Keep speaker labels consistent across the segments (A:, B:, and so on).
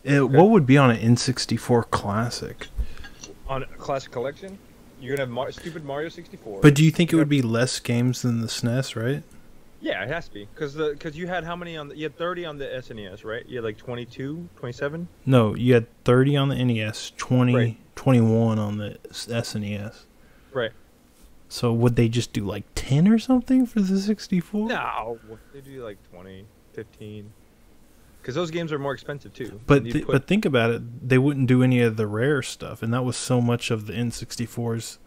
A: What would be on an N64 Classic?
B: On a Classic Collection, you're gonna have stupid Mario 64.
A: But do you think it would be less games than the SNES, right?
B: Yeah, it has to be because you had how many on you had 30 on the SNES, right? You had like 22, 27?
A: No, you had 30 on the NES, 20,
B: Right.
A: 21 on the SNES.
B: Right.
A: So would they just do like 10 or something for the 64?
B: No, they do like 20, 15. Because those games are more expensive too.
A: But but think about it, they wouldn't do any of the rare stuff, and that was so much of the N64's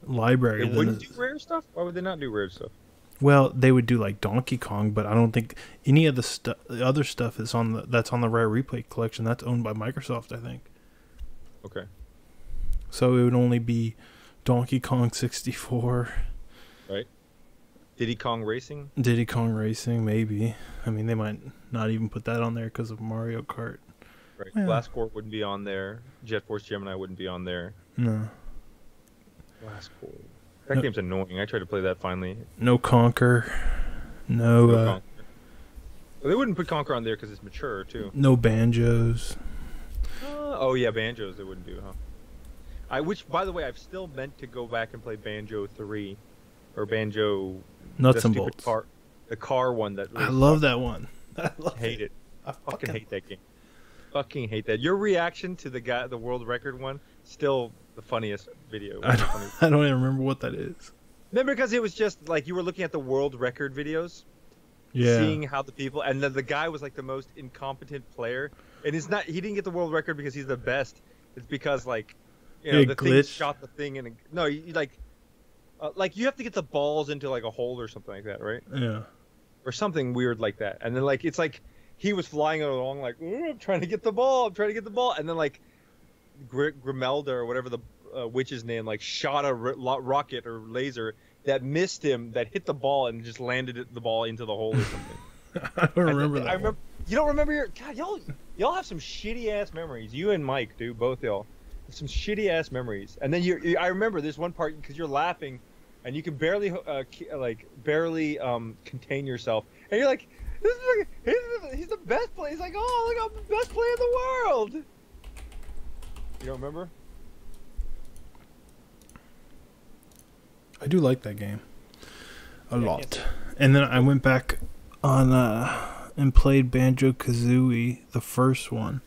A: library.
B: They wouldn't do rare stuff? Why would they not do rare stuff?
A: Well, they would do like Donkey Kong, but I don't think any of the other stuff is that's on the Rare Replay collection. That's owned by Microsoft, I think.
B: Okay.
A: So it would only be Donkey Kong 64.
B: Right. Diddy Kong Racing?
A: Diddy Kong Racing, maybe. I mean, they might not even put that on there because of Mario Kart.
B: Right.
A: Yeah.
B: Blast Corps wouldn't be on there. Jet Force Gemini wouldn't be on there.
A: No.
B: Blast Corps. That game's annoying. I tried to play that finally.
A: No Conquer. No
B: Conquer. Well, they wouldn't put Conquer on there because it's mature, too.
A: no Banjos.
B: Oh, yeah, Banjos they wouldn't do, huh? Which, by the way, I've still meant to go back and play Banjo 3. Or Banjo...
A: Nuts and bolts.
B: The car one that...
A: I love that one. I
B: hate it.
A: I
B: fucking hate that game. Fucking hate that. Your reaction to the world record one, still the funniest video.
A: I don't even remember what that is.
B: Remember, because it was just like you were looking at the world record videos,
A: Yeah.
B: seeing how the people, and then the guy was like the most incompetent player, and it's not. He didn't get the world record because he's the best. It's because like, you know, the thing shot the thing in. No, you like you have to get the balls into like a hole or something like that, right?
A: Yeah.
B: Or something weird like that, and then like it's like he was flying along like, I'm trying to get the ball, and then like Grimelda or whatever the witch's name like shot a rocket or laser that missed him, that hit the ball and just landed the ball into the hole or something.
A: I don't remember that.
B: I remember. You don't remember your God? Y'all have some shitty ass memories. You and Mike do, both y'all. Some shitty ass memories. And then I remember this one part because you're laughing, and you can barely contain yourself, and you're like, he's the best player. He's like, oh, look, I'm the best player in the world. You don't remember?
A: I do like that game a lot. And then I went back on and played Banjo-Kazooie, the first one,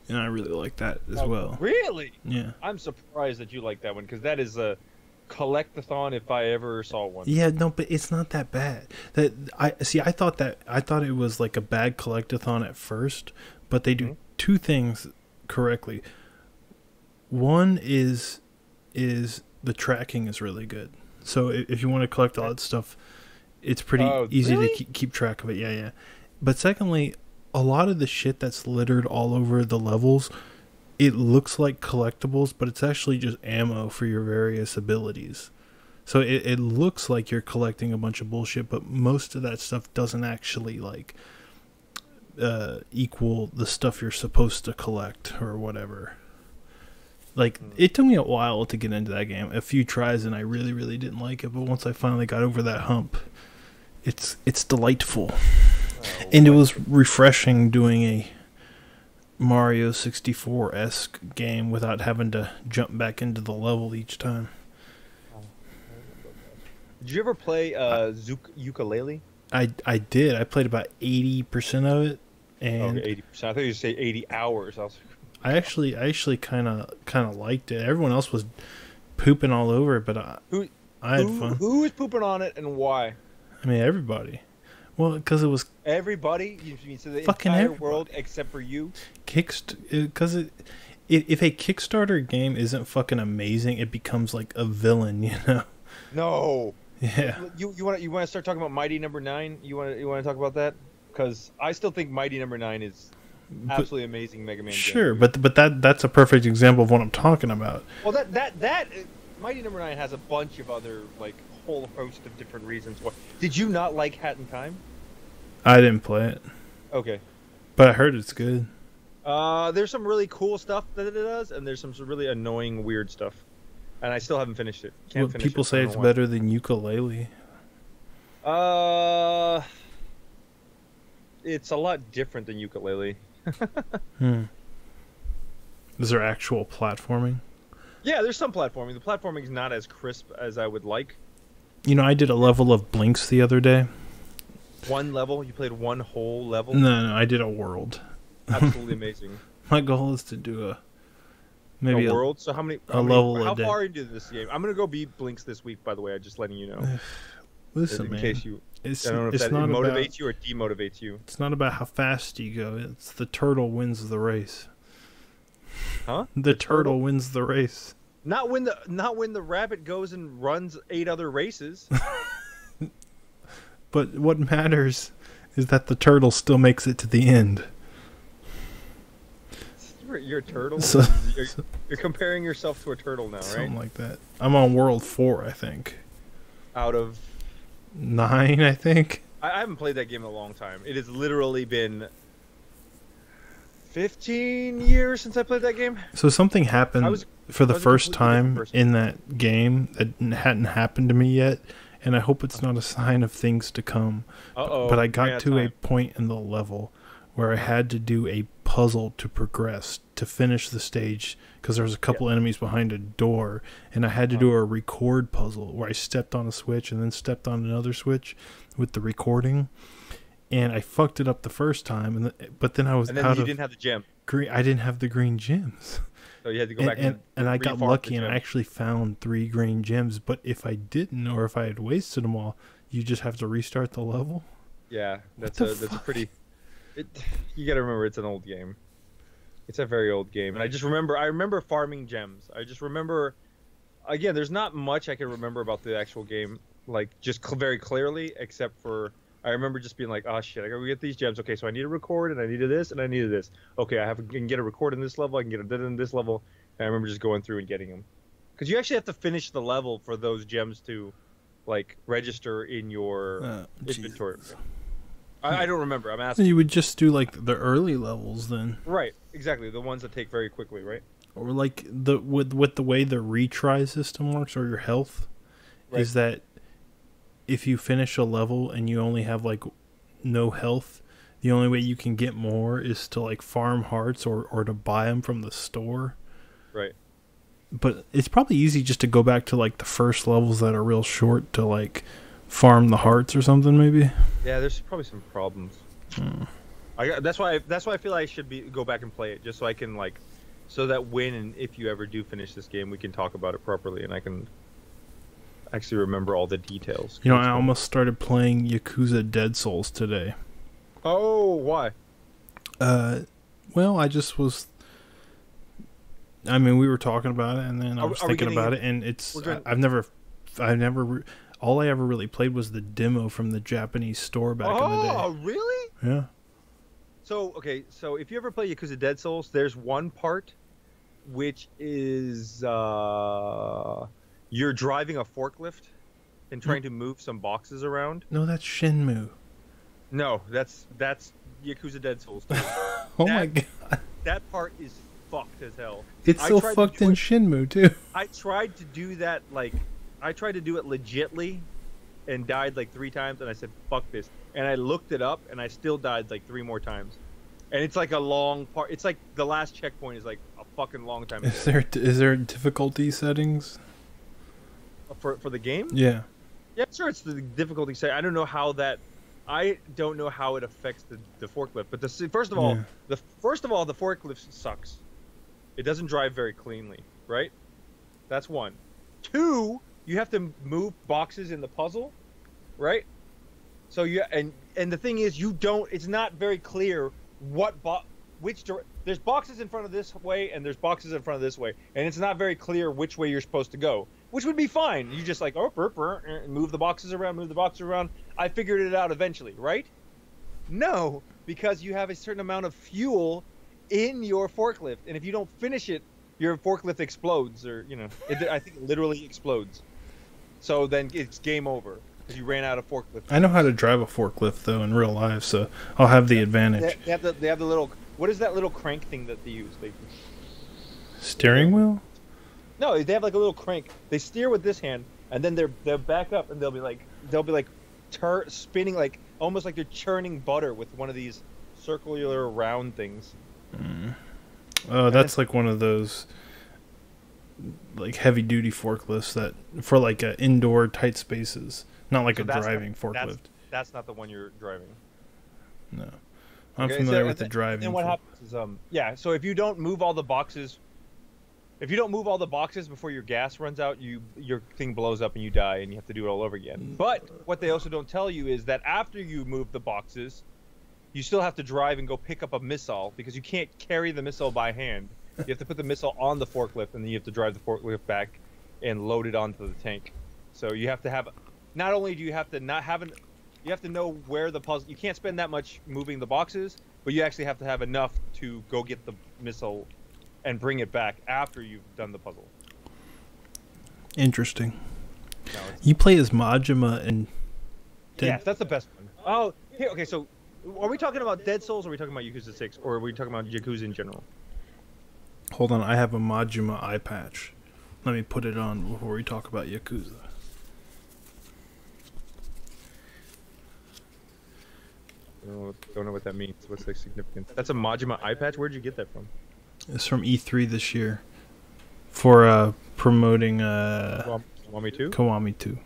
A: and I really like that as well.
B: Really?
A: Yeah.
B: I'm surprised that you like that one because that is a collectathon if I ever saw one.
A: Yeah, no, but it's not that bad. I thought it was like a bad collectathon at first, but they do two things correctly. One is the tracking is really good. So if you want to collect all that stuff, it's pretty easy to keep track of it. Yeah. But secondly, a lot of the shit that's littered all over the levels, it looks like collectibles, but it's actually just ammo for your various abilities. So it looks like you're collecting a bunch of bullshit, but most of that stuff doesn't actually like equal the stuff you're supposed to collect or whatever. Like, it took me a while to get into that game, a few tries, and I really, really didn't like it. But once I finally got over that hump, it's delightful. And it was refreshing doing a Mario 64-esque game without having to jump back into the level each time.
B: Did you ever play ukulele?
A: I did. I played about 80% of it. And
B: 80%. I thought you say 80 hours.
A: I actually kind of liked it. Everyone else was pooping all over it, but I had fun.
B: Who was pooping on it and why?
A: I mean, everybody. Well, because it was
B: everybody. You mean so the
A: fucking
B: entire
A: everybody.
B: world except for you?
A: Because if a Kickstarter game isn't fucking amazing, it becomes like a villain, you know?
B: No.
A: Yeah.
B: You want to start talking about Mighty Number 9? You want to talk about that? Because I still think Mighty Number 9 is absolutely amazing Mega Man.
A: Sure,
B: game.
A: but that's a perfect example of what I'm talking about.
B: Well, that Mighty Number 9 has a bunch of other like whole host of different reasons. Did you not like Hat in Time?
A: I didn't play it.
B: Okay.
A: But I heard it's good.
B: There's some really cool stuff that it does, and there's some really annoying, weird stuff. And I still haven't finished it.
A: People say it's better than Ukulele.
B: It's a lot different than Ukulele.
A: Is there actual platforming?
B: Yeah, there's some platforming. The platforming is not as crisp as I would like.
A: You know, I did a level of Blinks the other day.
B: One level? You played one whole level?
A: No, I did a world.
B: Absolutely amazing.
A: My goal is to do a
B: world. So how many
A: level
B: how
A: a day.
B: far into this game? I'm gonna go beat Blinks this week. By the way, I'm just letting you know.
A: Listen,
B: in
A: man.
B: case you,
A: It's
B: I don't know if
A: it's
B: that
A: not
B: motivates
A: about,
B: you or demotivates you.
A: It's not about how fast you go. It's the turtle wins the race.
B: Huh?
A: The turtle wins the race.
B: Not when the rabbit goes and runs 8 other races.
A: But what matters is that the turtle still makes it to the end.
B: You're a turtle.
A: So,
B: you're comparing yourself to a turtle now, right?
A: Something like that. I'm on world 4, I think.
B: Out of
A: 9, I think.
B: I haven't played that game in a long time. It has literally been 15 years since I played that game.
A: So something happened for the first time in that game that hadn't happened to me yet, and I hope it's not a sign of things to come. But I got to a point in the level where I had to do a puzzle to progress, to finish the stage, because there was a couple enemies behind a door, and I had to do a record puzzle where I stepped on a switch and then stepped on another switch with the recording, and I fucked it up the first time, but then I was out of...
B: you didn't have the gem.
A: I didn't have the green gems.
B: So you had to go back
A: and I got lucky and I actually found 3 green gems, but if I didn't, or if I had wasted them all, you just have to restart the level?
B: Yeah, that's a pretty... you gotta remember, it's an old game. It's a very old game, and I remember farming gems. I just remember, again, there's not much I can remember about the actual game, like just very clearly, except for I remember just being like, oh shit, I gotta get these gems. Okay, so I need to record, and I needed this, and I needed this. Okay, I can get a record in this level, I can get a in this level, and I remember just going through and getting them, because you actually have to finish the level for those gems to, like, register in your inventory. I don't remember. I'm asking.
A: You would just do like the early levels then.
B: Right, exactly. The ones that take very quickly, right?
A: Or like with the way the retry system works, or your health, is that if you finish a level and you only have like no health, the only way you can get more is to like farm hearts or to buy them from the store.
B: Right.
A: But it's probably easy just to go back to like the first levels that are real short to like farm the hearts or something, maybe.
B: Yeah, there's probably some problems. That's why I feel I should go back and play it, just so I can so that when and if you ever do finish this game, we can talk about it properly, and I can actually remember all the details.
A: You know, I almost started playing Yakuza Dead Souls today.
B: Oh, why?
A: Well, I just was. I mean, we were talking about it, and then I was thinking about it, and it's. I've never. All I ever really played was the demo from the Japanese store back in the day.
B: Oh, really?
A: Yeah.
B: So, okay, so if you ever play Yakuza Dead Souls, there's one part which is you're driving a forklift and trying to move some boxes around.
A: No, that's Shenmue.
B: No, that's Yakuza Dead Souls.
A: My god.
B: That part is fucked as hell.
A: It's so fucked in Shenmue, too.
B: I tried to do that, I tried to do it legitly and died 3 times, and I said, fuck this. And I looked it up, and I still died 3 more times. And it's a long part. It's the last checkpoint is a fucking long time.
A: Is there difficulty settings?
B: For the game?
A: Yeah.
B: Yeah, sure, it's the difficulty setting. I don't know how it affects the forklift. But first of all, the forklift sucks. It doesn't drive very cleanly, right? That's 1. 2, you have to move boxes in the puzzle, right? So and the thing is, it's not very clear there's boxes in front of this way and there's boxes in front of this way, and it's not very clear which way you're supposed to go, which would be fine. You just move the boxes around. I figured it out eventually, right? No, because you have a certain amount of fuel in your forklift, and if you don't finish it, your forklift explodes, or I think it literally explodes. So then it's game over because you ran out of forklift.
A: I know how to drive a forklift though in real life, so I'll have the advantage.
B: They have the little. What is that little crank thing that they use?
A: Steering wheel?
B: No, they have a little crank. They steer with this hand, and then they'll back up, and they'll be spinning almost like they're churning butter with one of these circular round things.
A: Oh, that's like one of those like heavy duty forklifts that for like indoor tight spaces, not like
B: So
A: a
B: that's
A: driving forklift.
B: That's not the one you're driving.
A: No, I'm
B: Okay,
A: familiar
B: so,
A: with the driving.
B: and what happens is yeah. So if you don't move all the boxes, before your gas runs out, your thing blows up and you die and you have to do it all over again. But what they also don't tell you is that after you move the boxes, you still have to drive and go pick up a missile because you can't carry the missile by hand. You have to put the missile on the forklift and then you have to drive the forklift back and load it onto the tank. So you have to have, not only do you have to you have to know where the puzzle. You can't spend that much moving the boxes, but you actually have to have enough to go get the missile and bring it back after you've done the puzzle.
A: Interesting. No, you play as Majima and...
B: Yeah, that's the best one. Oh, here, okay, so are we talking about Dead Souls or are we talking about Yakuza 6? Or are we talking about Yakuza in general?
A: Hold on, I have a Majima eye patch. Let me put it on before we talk about Yakuza.
B: Don't know what that means. What's the significance? That's a Majima eye patch? Where'd you get that from?
A: It's from E3 this year for promoting
B: Kiwami 2?
A: Kiwami 2.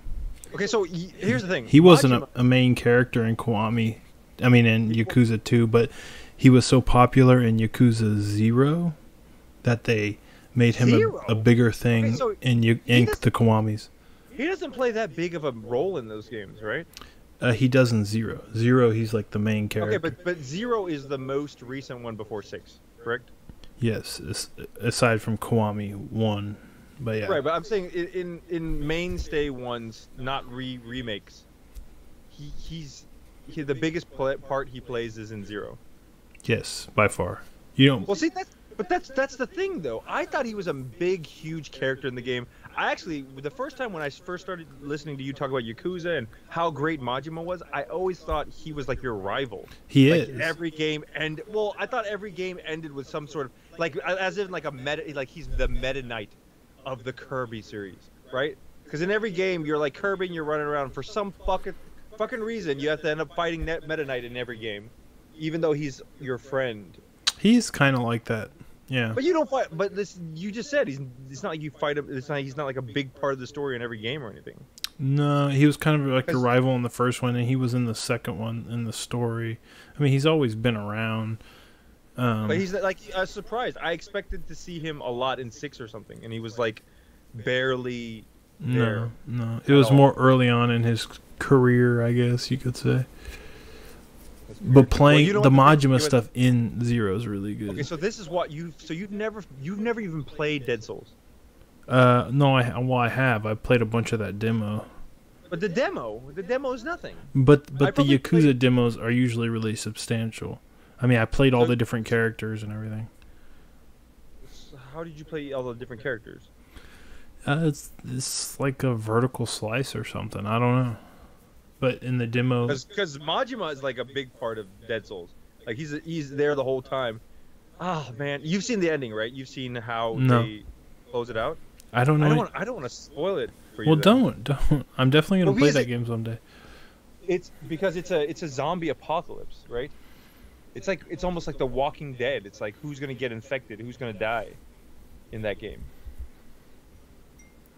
B: Okay, so here's the thing.
A: He wasn't a main character in Kiwami, in Yakuza 2, but he was so popular in Yakuza 0 that they made him a bigger thing in the Kiwamis.
B: He doesn't play that big of a role in those games, right?
A: He does in 0. 0, he's like the main character.
B: Okay, but 0 is the most recent one before 6, correct?
A: Yes, aside from Kiwami 1. But yeah.
B: Right, but I'm saying in mainstay ones, not remakes, he's the biggest part he plays is in 0.
A: Yes, by far. You don't.
B: Well, see, that's the thing though. I thought he was a big, huge character in the game. I actually, the first time when I first started listening to you talk about Yakuza and how great Majima was, I always thought he was like your rival.
A: He
B: like
A: is.
B: Every game I thought every game ended with some sort of like as in like a meta, like he's the Meta Knight of the Kirby series, right? Because in every game you're like Kirby and you're running around for some fucking reason you have to end up fighting Meta Knight in every game, even though he's your friend.
A: He's kind of like that. Yeah.
B: But you don't fight. But you just said it's not like you fight him. He's not like a big part of the story in every game or anything.
A: No, he was kind of like the rival in the first one, and he was in the second one in the story. I mean, he's always been around.
B: But he's like surprised. I expected to see him a lot in 6 or something, and he was like barely there.
A: No, it was more early on in his career, I guess you could say. But playing the Majima stuff in 0 is really good.
B: Okay, so this is what you've never even played Dead Souls.
A: No, I have. I played a bunch of that demo.
B: But the demo is nothing.
A: But the Yakuza demos are usually really substantial. I mean, I played all the different characters and everything.
B: How did you play all the different characters?
A: It's like a vertical slice or something. I don't know. But in the demo,
B: because Majima is like a big part of Dead Souls. Like he's there the whole time. Oh man, you've seen the ending, right? You've seen how they close it out.
A: I don't know.
B: I don't want to spoil it for you.
A: Well, don't. I'm definitely gonna play that game someday.
B: It's because it's a zombie apocalypse, right? It's almost like The Walking Dead. It's like who's gonna get infected, who's gonna die, in that game.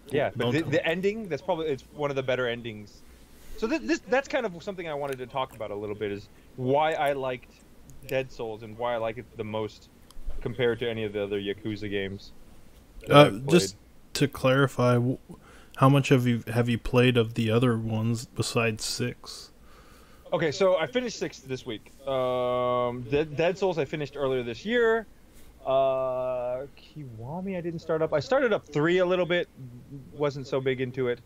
B: Yeah, but the ending, it's one of the better endings. So that's kind of something I wanted to talk about a little bit, is why I liked Dead Souls and why I like it the most compared to any of the other Yakuza games.
A: Just to clarify, how much have you played of the other ones besides 6?
B: Okay, so I finished 6 this week. Dead Souls I finished earlier this year. Kiwami I didn't start up. I started up 3 a little bit, wasn't so big into it.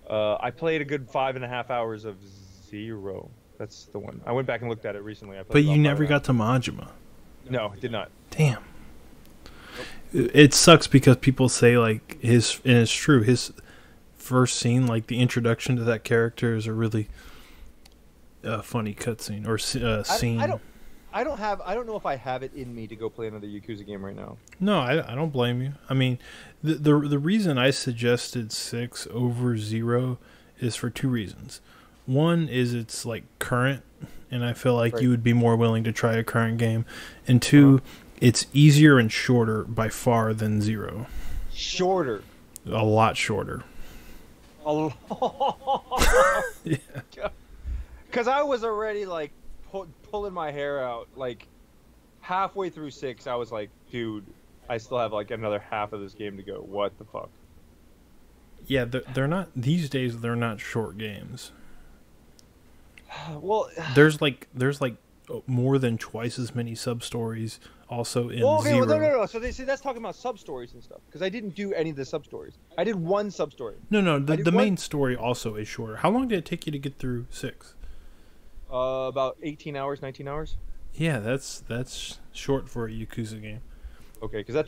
B: I played a good 5.5 hours of 0. That's the one. I went back and looked at it recently.
A: But you never got to Majima.
B: No, I did not.
A: Damn. Nope. It sucks because people say like and it's true, his first scene, like the introduction to that character, is a really funny cutscene or scene.
B: I don't know if I have it in me to go play another Yakuza game right now.
A: No, I don't blame you. I mean, the reason I suggested 6 over 0 is for 2 reasons. One is it's like current, and I feel like you would be more willing to try a current game. And 2, It's easier and shorter by far than 0.
B: Shorter.
A: A lot shorter.
B: A lot.
A: Yeah.
B: Because I was already like pulling my hair out. Like halfway through 6, I was like, dude, I still have like another half of this game to go. What the fuck?
A: Yeah, they're not these days. They're not short games.
B: Well,
A: there's like more than twice as many sub stories also in
B: okay,
A: 0.
B: Well, no. So that's talking about sub stories and stuff. Because I didn't do any of the sub stories. I did one sub story.
A: No. The main story also is shorter. How long did it take you to get through 6?
B: About 18 hours, 19 hours.
A: Yeah, that's short for a Yakuza game.
B: Okay, because that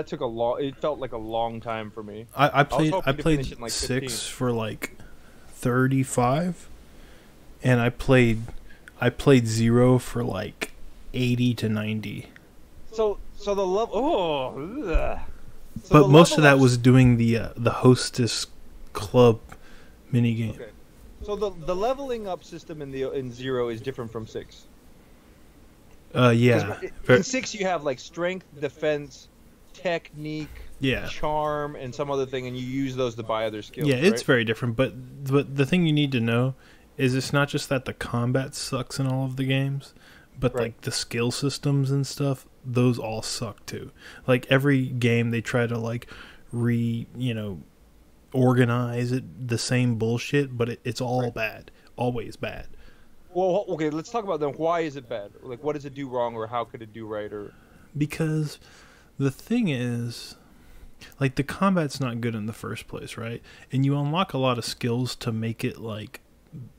B: took a long. It felt like a long time for me.
A: I played
B: like
A: 6 for like 35, and I played 0 for like 80 to 90.
B: So the level. Oh. Ugh. So
A: but most of that was doing the Hostess Club minigame.
B: Okay. So the leveling up system in 0 is different from 6.
A: Yeah.
B: In 6 you have like strength, defense, technique,
A: yeah,
B: charm, and some other thing, and you use those to buy other skills.
A: Yeah, it's
B: right?
A: very different. But the thing you need to know is it's not just that the combat sucks in all of the games, but like the skill systems and stuff, those all suck too. Like every game they try to like organize it the same bullshit, but it's all bad, always bad.
B: Well, okay, let's talk about then. Why is it bad? Like, what does it do wrong, or how could it do right? Or
A: because the thing is, like, the combat's not good in the first place, right? And you unlock a lot of skills to make it like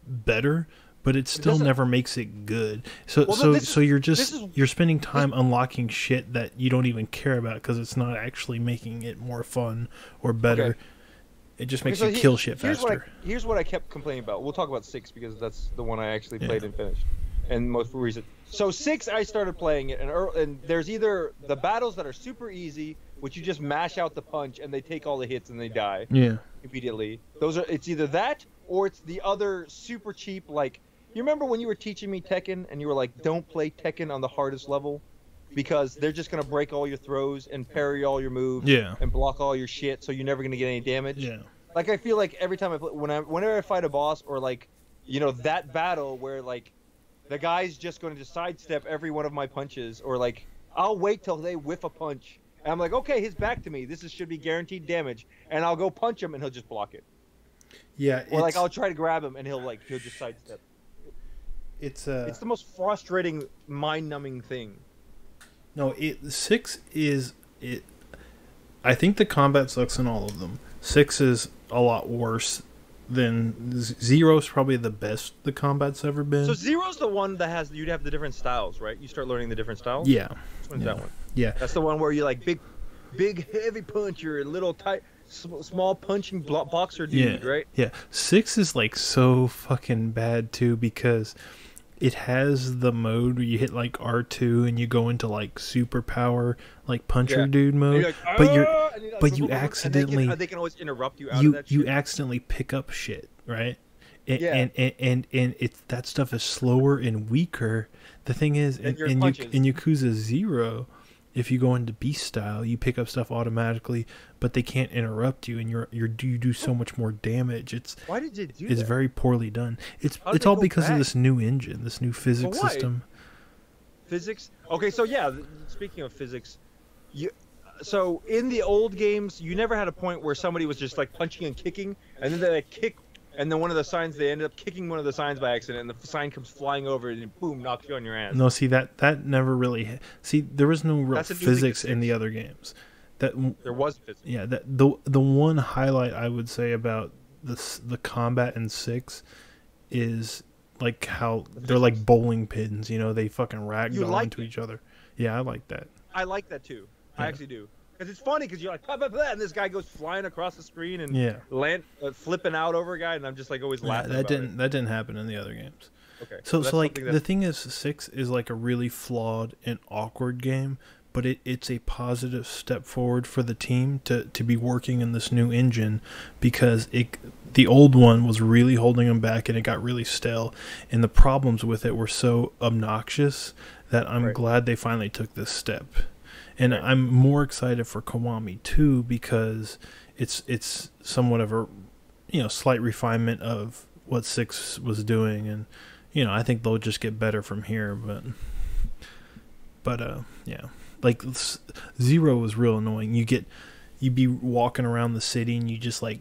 A: better, but it still never makes it good. So you're spending time unlocking shit that you don't even care about because it's not actually making it more fun or better.
B: Okay.
A: It just makes you kill shit faster.
B: Here's what I kept complaining about. We'll talk about 6 because that's the one I actually played and finished, and most recent. So 6, I started playing it, and there's either the battles that are super easy, which you just mash out the punch and they take all the hits and they die immediately. It's either that or it's the other super cheap. Like, you remember when you were teaching me Tekken and you were like, don't play Tekken on the hardest level because they're just gonna break all your throws and parry all your moves and block all your shit, so you're never gonna get any damage. Yeah. Like, I feel like every time I play, whenever I fight a boss, or like, that battle where like the guy's just going to sidestep every one of my punches, or like I'll wait till they whiff a punch and I'm like, okay, his back to me, should be guaranteed damage, and I'll go punch him and he'll just block it. Yeah. Or like I'll try to grab him and he'll just sidestep. It's the most frustrating, mind-numbing thing.
A: No, 6 is it. I think the combat sucks in all of them. 6 is a lot worse than 0. Is probably the best the combat's ever been.
B: So 0's the one that you'd have the different styles, right? You start learning the different styles.
A: Yeah.
B: Which one's that one?
A: Yeah.
B: That's the one where you like big heavy puncher, little tight, small punching boxer dude, right?
A: Yeah. 6 is like so fucking bad too because it has the mode where you hit like R2 and you go into like superpower, like puncher dude mode, but you accidentally
B: they can always interrupt you out of that shit.
A: You accidentally pick up shit, right? And it's that stuff is slower and weaker. The thing is, in Yakuza 0, if you go into beast style, you pick up stuff automatically, but they can't interrupt you, and you do so much more damage.
B: Why did you do
A: that? It's very poorly done. It's all because of this new engine, this new physics system.
B: Physics? Okay, so speaking of physics, so in the old games, you never had a point where somebody was just like punching and kicking, and then they like kick. And then one of the signs, they ended up kicking one of the signs by accident, and the sign comes flying over, and boom, knocks you on your ass.
A: No, see, that never really... See, there was no real physics in the other games.
B: There was physics.
A: Yeah, the one highlight I would say about the combat in 6 is like how they're like bowling pins, they fucking ragdoll into each other. Yeah, I like that.
B: I like that too. Yeah. I actually do. Because it's funny because you're like, blah, blah, blah, and this guy goes flying across the screen and flipping out over a guy, and I'm just like always laughing.
A: That didn't happen in the other games.
B: Okay.
A: So like the thing is, 6 is like a really flawed and awkward game, but it's a positive step forward for the team to be working in this new engine, because the old one was really holding them back and it got really stale, and the problems with it were so obnoxious that I'm glad they finally took this step. And I'm more excited for Kiwami 2 because it's somewhat of a slight refinement of what 6 was doing, and I think they'll just get better from here. But yeah, like 0 was real annoying. You'd be walking around the city and you just like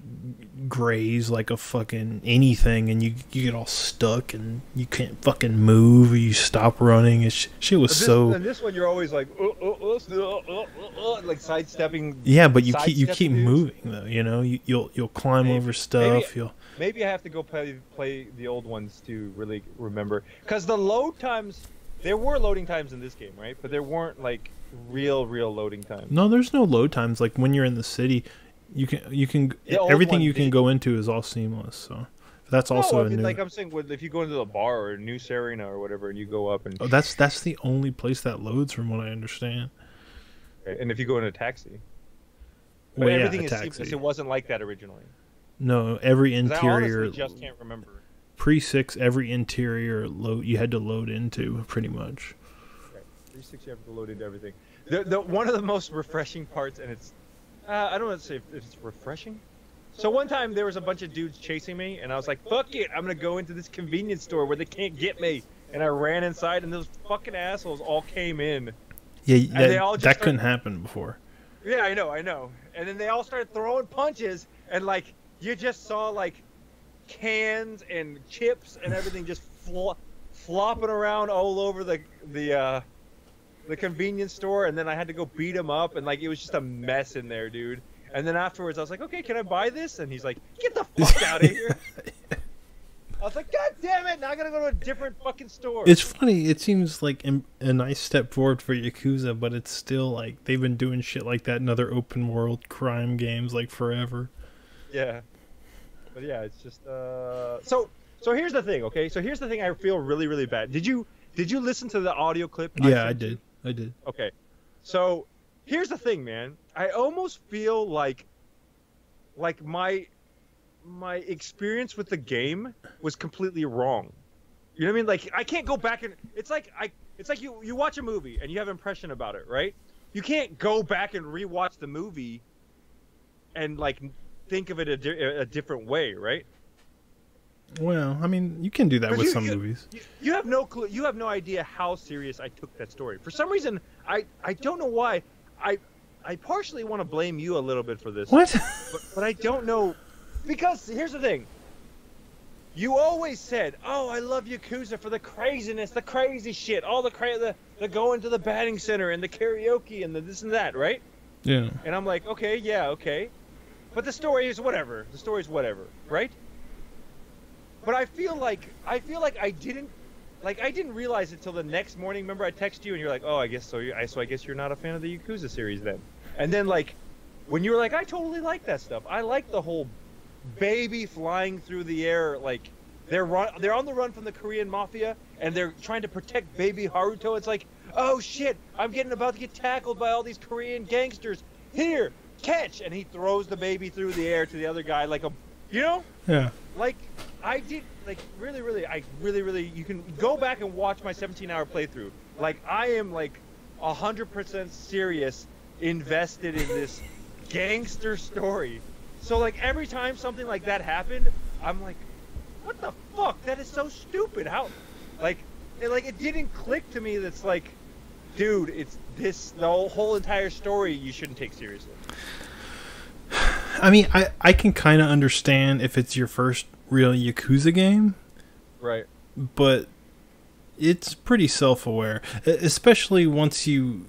A: graze like a fucking anything, and you get all stuck and you can't fucking move, or you stop running. Shit was so.
B: And this one you're always like like sidestepping.
A: Yeah, but you keep moving though. You'll climb over stuff.
B: Maybe I have to go play the old ones to really remember, because the load times, there were loading times in this game, right? But there weren't like real loading times.
A: No, there's no load times. Like when you're in the city, you can everything you can go into is all seamless. So that's also a new.
B: Like I'm saying, if you go into the bar or New Serena or whatever, and you go up and.
A: Oh, that's the only place that loads, from what I understand.
B: And if you go in a taxi. But everything is seamless. It wasn't like that originally.
A: No, every interior.
B: I honestly just can't remember.
A: Pre-6, every interior you had to load into pretty much.
B: Pre-6, you have to load into everything. One of the most refreshing parts, and it's I don't want to say if it's refreshing. So one time there was a bunch of dudes chasing me, and I was like, "Fuck it, I'm gonna go into this convenience store where they can't get me." And I ran inside, and those fucking assholes all came in.
A: Yeah, that couldn't happen before.
B: Yeah, I know. And then they all started throwing punches, and like you just saw like cans and chips and everything just flopping around all over the convenience store. And then I had to go beat them up, and like it was just a mess in there, dude. And then afterwards I was like, okay, can I buy this? And he's like, get the fuck out of here. I was like, god damn it, now I gotta go to a different fucking store.
A: It's funny, it seems like a nice step forward for Yakuza, but it's still like they've been doing shit like that in other open world crime games like forever.
B: Yeah. But yeah, it's just so here's the thing, okay? So here's the thing I feel really, really bad. Did you listen to the audio clip?
A: Yeah, I did.
B: Okay. So here's the thing, man. I almost feel like my experience with the game was completely wrong. You know what I mean? Like I can't go back and it's like you watch a movie and you have an impression about it, right? You can't go back and rewatch the movie and like think of it a different way, right?
A: Well, I mean, you can do that with some movies.
B: You have no clue. You have no idea how serious I took that story. For some reason, I don't know why. I partially want to blame you a little bit for this.
A: What?
B: But I don't know. Because here's the thing. You always said, "Oh, I love Yakuza for the craziness, the crazy shit, all the going to the batting center and the karaoke and the this and that," right?
A: Yeah.
B: And I'm like, okay, yeah, okay. But the story is whatever. The story's whatever, right? But I feel like I didn't realize it till the next morning. Remember, I texted you and you're like, "Oh, I guess so. I guess you're not a fan of the Yakuza series then." And then like, when you were like, "I totally like that stuff. I like the whole baby flying through the air, like they're on the run from the Korean mafia and they're trying to protect baby Haruto." It's like, oh shit, I'm about to get tackled by all these Korean gangsters. Here, catch! And he throws the baby through the air to the other guy like a,
A: Yeah.
B: Like I did, like really, you can go back and watch my 17-hour playthrough. Like I am like 100% serious, invested in this gangster story. So like every time something like that happened, I'm like, what the fuck? That is so stupid. How, it didn't click to me. That's like, dude, it's the whole entire story you shouldn't take seriously.
A: I mean, I can kind of understand if it's your first real Yakuza game.
B: Right.
A: But it's pretty self-aware, especially once you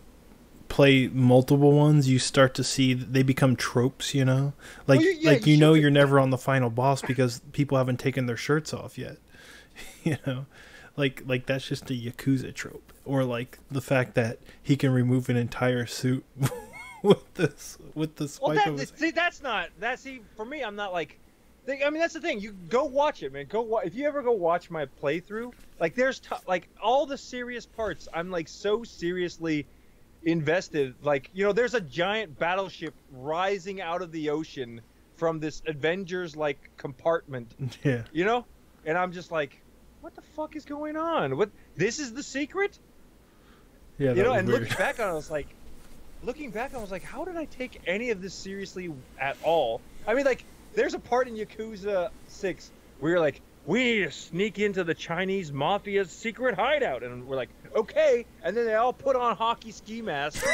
A: play multiple ones. You start to see they become tropes, you know? Like, you're never on the final boss because people haven't taken their shirts off yet. You know? Like that's just a Yakuza trope. Or like the fact that he can remove an entire suit with this spike.
B: Well, for me, I'm not like, I mean, that's the thing. You go watch it, man. If you ever go watch my playthrough, like there's like all the serious parts, I'm like so seriously invested. Like, you know, there's a giant battleship rising out of the ocean from this Avengers like compartment.
A: Yeah.
B: You know, and I'm just like, what the fuck is going on? What? This is the secret?
A: Yeah.
B: You know, and
A: weird.
B: looking back, I was like, how did I take any of this seriously at all? I mean, like, there's a part in Yakuza 6 where you're like, we need to sneak into the Chinese mafia's secret hideout, and we're like, okay. And then they all put on hockey ski masks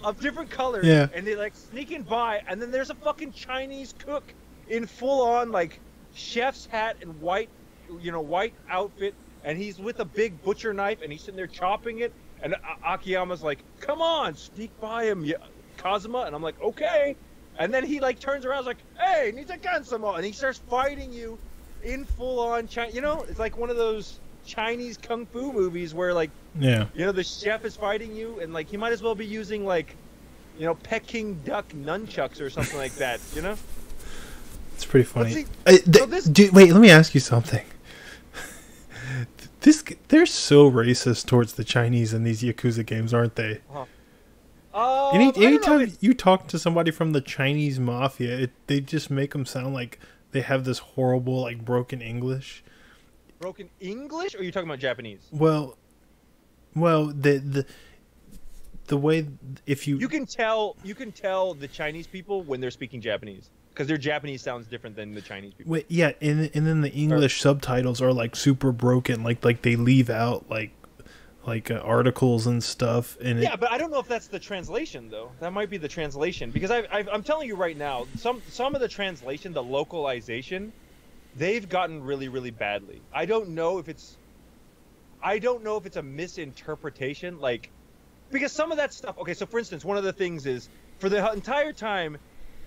B: of different colors,
A: Yeah.
B: and they like sneaking by, and then there's a fucking Chinese cook in full on like chef's hat and white outfit, and he's with a big butcher knife, and he's sitting there chopping it, and Akiyama's like, come on, sneak by him, Kazuma, and I'm like, okay. And then he like turns around, like, hey, Nitakansama, and he starts fighting you in full on China. You know, it's like one of those Chinese kung fu movies where like,
A: yeah,
B: you know, the chef is fighting you, and like he might as well be using like, you know, Peking duck nunchucks or something like that. You know,
A: it's pretty funny.
B: See,
A: dude, wait, let me ask you something. They're so racist towards the Chinese in these Yakuza games, aren't they? Anytime you talk to somebody from the Chinese mafia, they just make them sound like they have this horrible, like, broken English.
B: Broken English, or are you talking about Japanese?
A: Well, the way you
B: can tell the Chinese people when they're speaking Japanese, because their Japanese sounds different than the Chinese people.
A: Wait, yeah, and then the English subtitles are like super broken, like they leave out like articles and stuff. And
B: yeah, but I don't know if that's the translation though. That might be the translation, because I'm telling you right now, some of the translation, the localization, they've gotten really, really badly. I don't know if it's a misinterpretation, like, because some of that stuff. Okay, so for instance, one of the things is, for the entire time,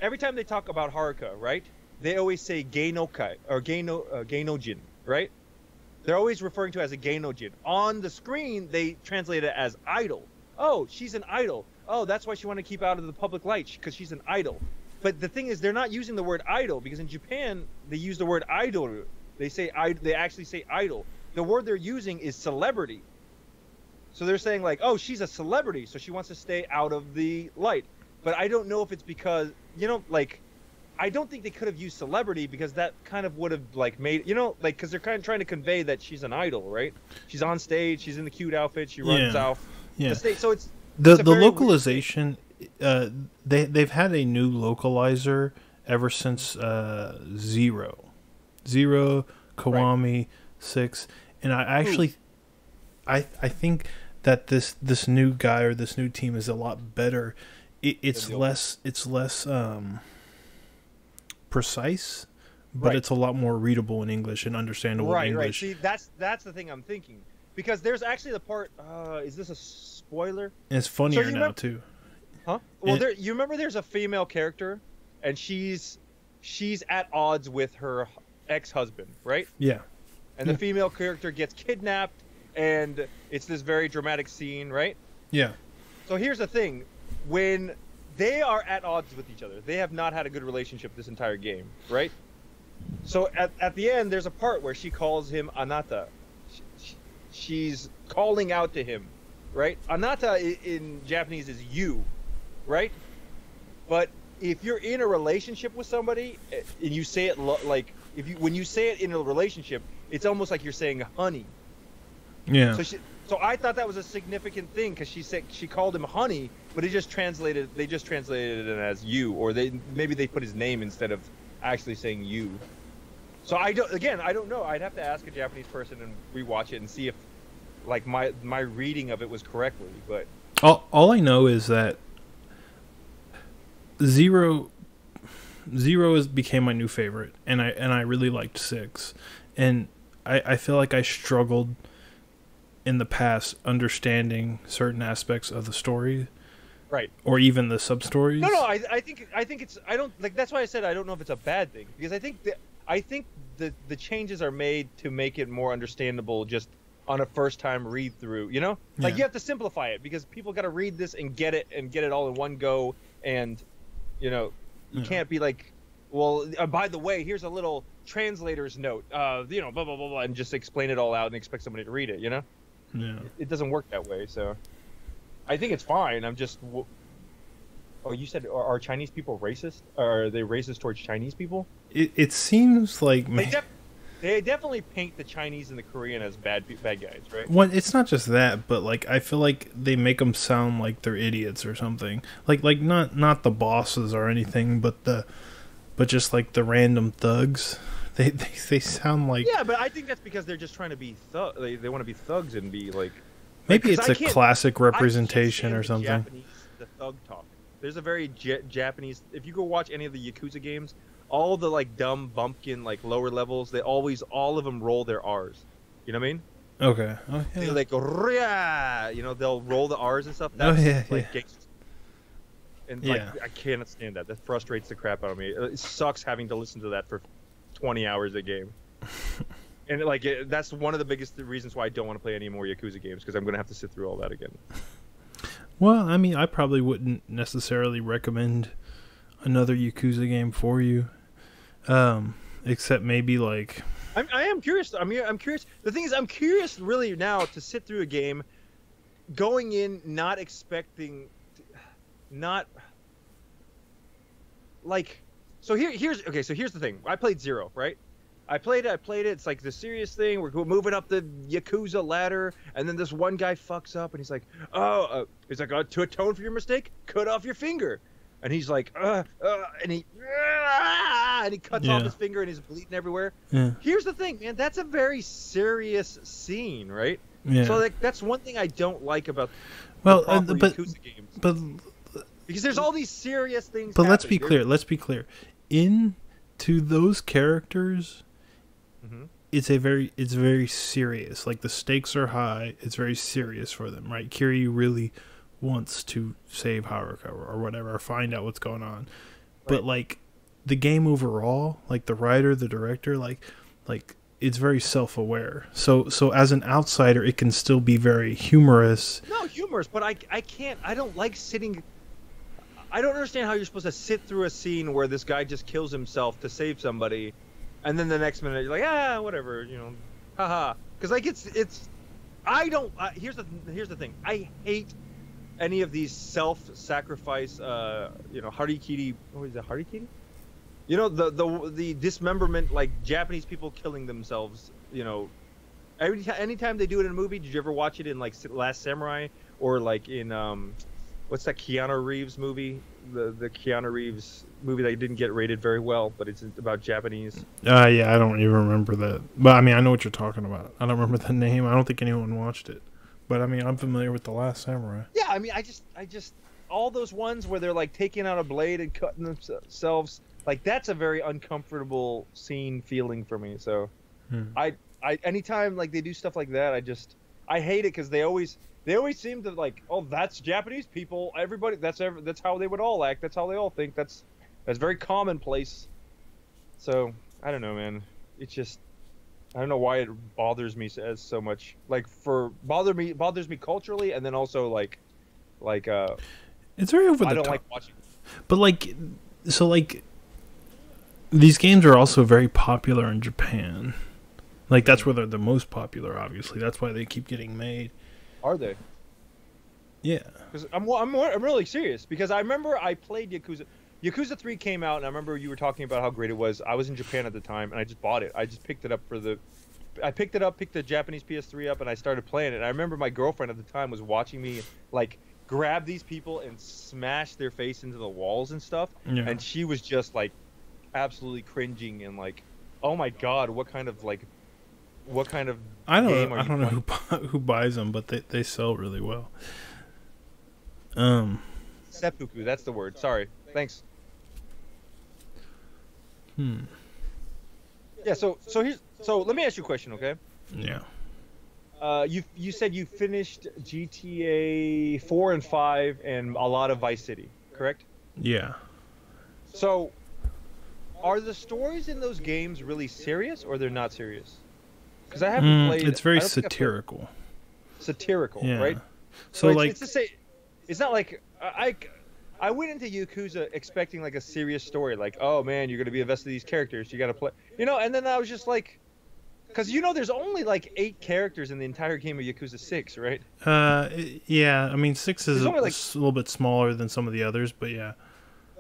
B: every time they talk about Haruka, right? They always say Geinokai or Geinojin, right? They're always referring to it as a Geinojin. On the screen, they translate it as idol. Oh, she's an idol. Oh, that's why she wanted to keep out of the public light, because she's an idol. But the thing is, they're not using the word idol, because in Japan, they use the word idol. They actually say idol. The word they're using is celebrity. So they're saying like, oh, she's a celebrity, so she wants to stay out of the light. But I don't know if it's because, you know, like, I don't think they could have used celebrity, because that kind of would have like made, you know, like, because they're kind of trying to convey that she's an idol, right? She's on stage, she's in the cute outfit, she runs out the stage. So it's
A: the localization. They've had a new localizer ever since Zero, Kiwami, right. 6, and I actually, I think that this new guy or this new team is a lot better. It's less precise, but right. It's a lot more readable in English and understandable in English.
B: Right. See, that's the thing I'm thinking, because there's actually the part. Is this a spoiler?
A: And it's funnier now too.
B: Huh? Well, you remember there's a female character, and she's at odds with her ex-husband, right?
A: Yeah.
B: And the female character gets kidnapped, and it's this very dramatic scene, right?
A: Yeah.
B: So here's the thing. When they are at odds with each other, they have not had a good relationship this entire game, right? So at the end, there's a part where she calls him Anata. She's calling out to him, right? Anata in Japanese is you, right? But if you're in a relationship with somebody and you say it like, when you say it in a relationship, it's almost like you're saying honey.
A: Yeah.
B: So I thought that was a significant thing, because she called him honey, but they just translated it as you, or maybe they put his name instead of actually saying you. So I don't know. I'd have to ask a Japanese person and rewatch it and see if like my reading of it was correctly. But
A: all I know is that Zero became my new favorite, and I really liked 6, and I feel like I struggled in the past understanding certain aspects of the story,
B: right,
A: or even the sub stories.
B: No, I think it's, I don't like, that's why I said I don't know if it's a bad thing, because I think the changes are made to make it more understandable just on a first time read through, you know, like you have to simplify it, because people got to read this and get it all in one go, and you know, you can't be like, well, by the way, here's a little translator's note, you know, blah blah blah blah, and just explain it all out and expect somebody to read it, you know.
A: Yeah.
B: It doesn't work that way. So I think it's fine. I'm just. Oh, you said are Chinese people racist? Or are they racist towards Chinese people?
A: It seems like
B: they definitely paint the Chinese and the Korean as bad guys, right?
A: Well, it's not just that, but like I feel like they make them sound like they're idiots or something. Like not the bosses or anything, but just like the random thugs. They sound like
B: yeah, but I think that's because they're just trying to be they want to be thugs and be like
A: maybe it's a classic representation or something.
B: The thug talk. There's a very Japanese. If you go watch any of the Yakuza games, all the like dumb bumpkin like lower levels, all of them roll their R's. You know what I mean?
A: Okay. Oh, yeah.
B: They're like they'll roll the R's and stuff. That's gangsters. And I cannot stand that. That frustrates the crap out of me. It sucks having to listen to that for 20 hours a game. And that's one of the biggest reasons why I don't want to play any more Yakuza games, because I'm going to have to sit through all that again.
A: Well, I mean, I probably wouldn't necessarily recommend another Yakuza game for you, except maybe like.
B: I am curious. I'm curious. The thing is, I'm curious really now to sit through a game, going in not expecting, not like. So here's the thing. I played Zero, right? I played it. It's like the serious thing. We're moving up the Yakuza ladder, and then this one guy fucks up, and he's like, to atone for your mistake, cut off your finger. And he's like, and he cuts off his finger, and he's bleeding everywhere.
A: Yeah.
B: Here's the thing, man. That's a very serious scene, right?
A: Yeah.
B: So that's one thing I don't like about
A: Yakuza
B: games.
A: But
B: because there's all these serious things.
A: But let's be clear. To those characters.
B: Mm-hmm.
A: It's very serious. Like the stakes are high. It's very serious for them, right? Kiryu really wants to save Haruka or whatever, or find out what's going on. Right. But like the game overall, like the writer, the director, like it's very self-aware. So as an outsider, it can still be very humorous.
B: No, humorous, but I can't. I don't like sitting. I don't understand how you're supposed to sit through a scene where this guy just kills himself to save somebody. And then the next minute you're like, whatever, haha. Because like it's, I don't. Here's the thing. I hate any of these self-sacrifice, harikiri. What is it, harikiri? The dismemberment, like Japanese people killing themselves. Anytime they do it in a movie. Did you ever watch it in like Last Samurai or like in what's that Keanu Reeves movie? The Keanu Reeves movie that didn't get rated very well, but it's about Japanese.
A: Yeah, I don't even remember that. But I mean, I know what you're talking about. I don't remember the name. I don't think anyone watched it. But I mean, I'm familiar with The Last Samurai.
B: Yeah, I mean, I just all those ones where they're like taking out a blade and cutting themselves, like that's a very uncomfortable scene feeling for me. So I anytime like they do stuff like that, I hate it, because they always seem to like, oh, that's Japanese people. Everybody, that's how they would all act. That's how they all think. That's very commonplace. So I don't know, man. It's just, I don't know why it bothers me as so much. Like bothers me culturally, and then also like
A: it's very over the top.
B: I don't like watching.
A: But these games are also very popular in Japan. Like that's where they're the most popular. Obviously, that's why they keep getting made.
B: Are they?
A: Yeah.
B: Because I'm really serious, because I remember I played Yakuza. Yakuza 3 came out, and I remember you were talking about how great it was. I was in Japan at the time, and I just bought it. I just picked it up picked the Japanese PS3 up, and I started playing it. And I remember my girlfriend at the time was watching me like grab these people and smash their face into the walls and stuff.
A: Yeah.
B: And she was just like absolutely cringing and like, oh my god, what kind of
A: I don't know who buys them, but they sell really well.
B: Seppuku, that's the word. Sorry. Thanks. Yeah, so let me ask you a question, okay?
A: Yeah.
B: You said you finished GTA 4 and 5 and a lot of Vice City, correct?
A: Yeah.
B: So are the stories in those games really serious, or they're not serious? Because I haven't played.
A: It's very satirical.
B: Satirical,
A: yeah.
B: Right?
A: So like,
B: it's to say, it's not like I went into Yakuza expecting like a serious story, like, oh man, you're gonna be invested in these characters, you gotta play, and then I was just like, Because you know, there's only like 8 characters in the entire game of Yakuza 6, right?
A: Yeah. I mean, 6 is
B: There's
A: a,
B: only like,
A: a little bit smaller than some of the others, but yeah.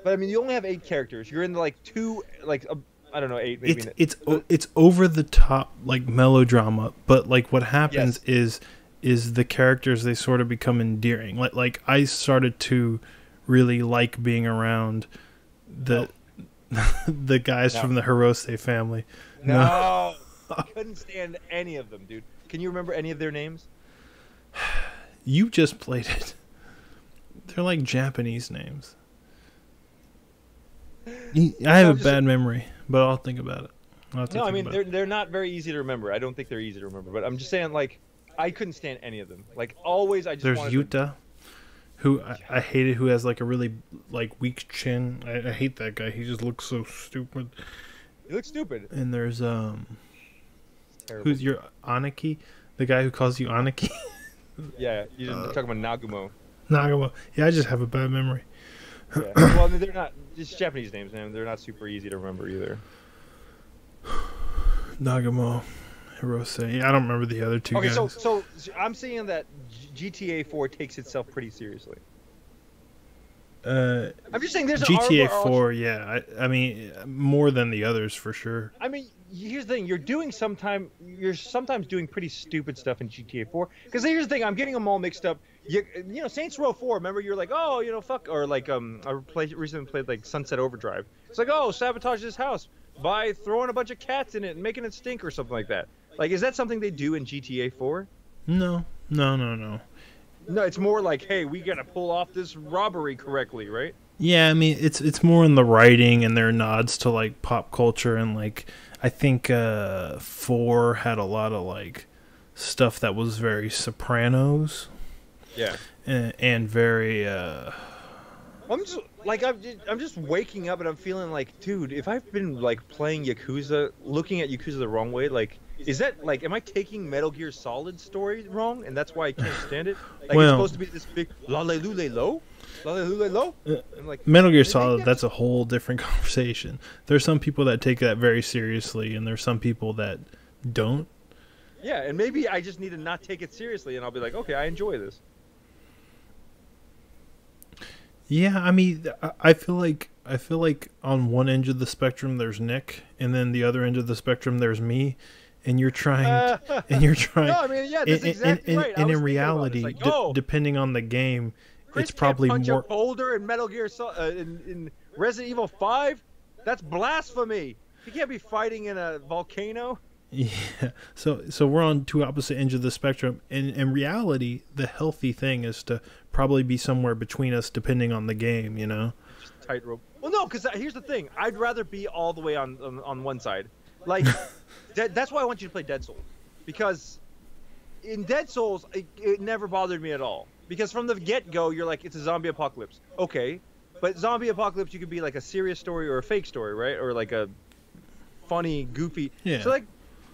B: but I mean, you only have 8 characters. You're in like 2, like I don't know, 8 maybe.
A: It's over the top like melodrama, but like what happens
B: Yes.
A: is the characters, they sort of become endearing. Like I started to really like being around the the guys from the Hirose family.
B: No. I couldn't stand any of them, dude. Can you remember any of their names?
A: You just played it. They're like Japanese names. I have a bad memory, but I'll think about it.
B: No, I mean they're not very easy to remember. I don't think they're easy to remember, but I'm just saying, like, I couldn't stand any of them. Like, always, I just
A: there's
B: wanted
A: Yuta, who I hated, who has like a really like weak chin. I hate that guy. He just looks so stupid.
B: He looks stupid.
A: And there's
B: Terrible.
A: who's your Aniki? The guy who calls you Aniki?
B: Yeah, you're talking about Nagumo.
A: Nagamo. Yeah, I just have a bad memory.
B: Yeah. Well, I mean, they're not just Japanese names, man. They're not super easy to remember either.
A: Nagamo, Hirose. Yeah, I don't remember the other two guys.
B: Okay, so I'm seeing that GTA 4 takes itself pretty seriously. I'm just saying there's
A: GTA 4, yeah. I mean, more than the others for sure.
B: I mean, here's the thing: you're sometimes doing pretty stupid stuff in GTA 4. Because here's the thing: I'm getting them all mixed up. You know, Saints Row 4. Remember, you're like, oh, you know, fuck, or like I recently played like Sunset Overdrive. It's like, oh, sabotage this house by throwing a bunch of cats in it and making it stink or something like that. Like, is that something they do in GTA 4?
A: No.
B: No, it's more like, hey, we gotta pull off this robbery correctly, right?
A: Yeah, I mean, it's more in the writing and their nods to like pop culture, and like I think 4 had a lot of like stuff that was very Sopranos.
B: Yeah.
A: And very
B: I'm just waking up and I'm feeling like, dude, if I've been like playing Yakuza, looking at Yakuza the wrong way, like, is that like, am I taking Metal Gear Solid story wrong, and that's why I can't stand it? Like,
A: well,
B: it's supposed to be this big lo, I'm like,
A: Metal Gear Solid. That's a whole different conversation. There's some people that take that very seriously, and there's some people that don't.
B: Yeah, and maybe I just need to not take it seriously, and I'll be like, okay, I enjoy this.
A: Yeah, I mean, I feel like on one end of the spectrum there's Nick, and then the other end of the spectrum there's me, and you're trying. No,
B: I mean, yeah, that's exactly right.
A: And in reality, like, depending on the game,
B: Chris
A: it's probably
B: can't punch
A: more.
B: A boulder in Metal Gear in Resident Evil 5. That's blasphemy. He can't be fighting in a volcano.
A: Yeah, so we're on two opposite ends of the spectrum. In reality, the healthy thing is to probably be somewhere between us, depending on the game. You know,
B: just tightrope. Well, no, because here's the thing: I'd rather be all the way on one side. Like, that's why I want you to play Dead Souls, because in Dead Souls it never bothered me at all. Because from the get-go, you're like, it's a zombie apocalypse. Okay, but zombie apocalypse, you could be like a serious story or a fake story, right? Or like a funny, goofy.
A: Yeah.
B: So like,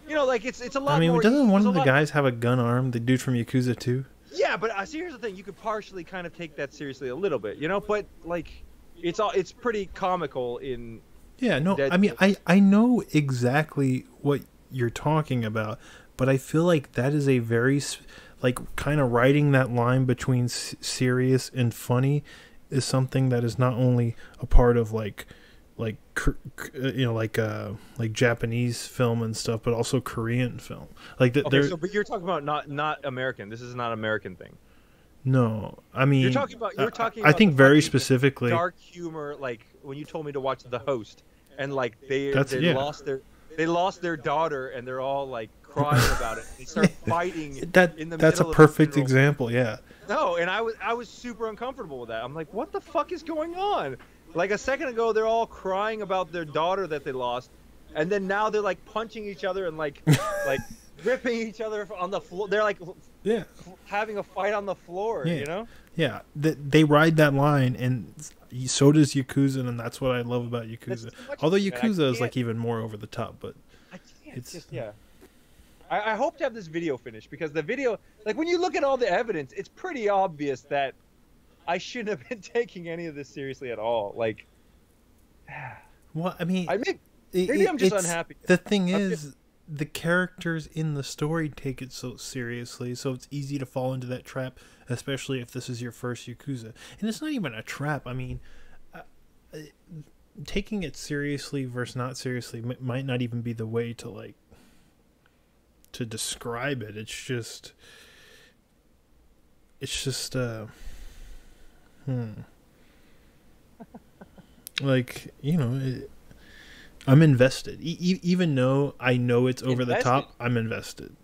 B: you know, like it's a lot.
A: I mean,
B: more,
A: doesn't one of the guys have a gun arm? The dude from Yakuza 2?
B: Yeah, but see, here's the thing: you could partially kind of take that seriously a little bit, you know. But like, it's pretty comical in.
A: Yeah, no, I mean, I know exactly what you're talking about, but I feel like that is a very, like, kind of riding that line between serious and funny is something that is not only a part of like Japanese film and stuff, but also Korean film. Like
B: okay, but you're talking about not American. This is not an American thing.
A: No, I mean,
B: you're talking about.
A: I think very specifically
B: dark humor, like when you told me to watch The Host, and like they lost their daughter, and they're all like crying about it. They start fighting in the middle.
A: That's a perfect example. Yeah.
B: No, and I was super uncomfortable with that. I'm like, what the fuck is going on? Like a second ago, they're all crying about their daughter that they lost, and then now they're like punching each other and like ripping each other on the floor. They're like,
A: yeah,
B: having a fight on the floor.
A: Yeah.
B: You know?
A: Yeah, they ride that line, and so does Yakuza, and that's what I love about Yakuza. Although Yakuza is like even more over the top, but
B: I can't. It's just yeah. I hope to have this video finished, because the video, like when you look at all the evidence, it's pretty obvious that I shouldn't have been taking any of this seriously at all. Like,
A: well, I mean,
B: maybe I'm just unhappy.
A: The thing is, the characters in the story take it so seriously, so it's easy to fall into that trap, especially if this is your first Yakuza. And it's not even a trap. I mean, uh, uh, taking it seriously versus not seriously might not even be the way to like to describe it. It's just like, you know, I'm invested. Even though I know it's over the top, I'm invested.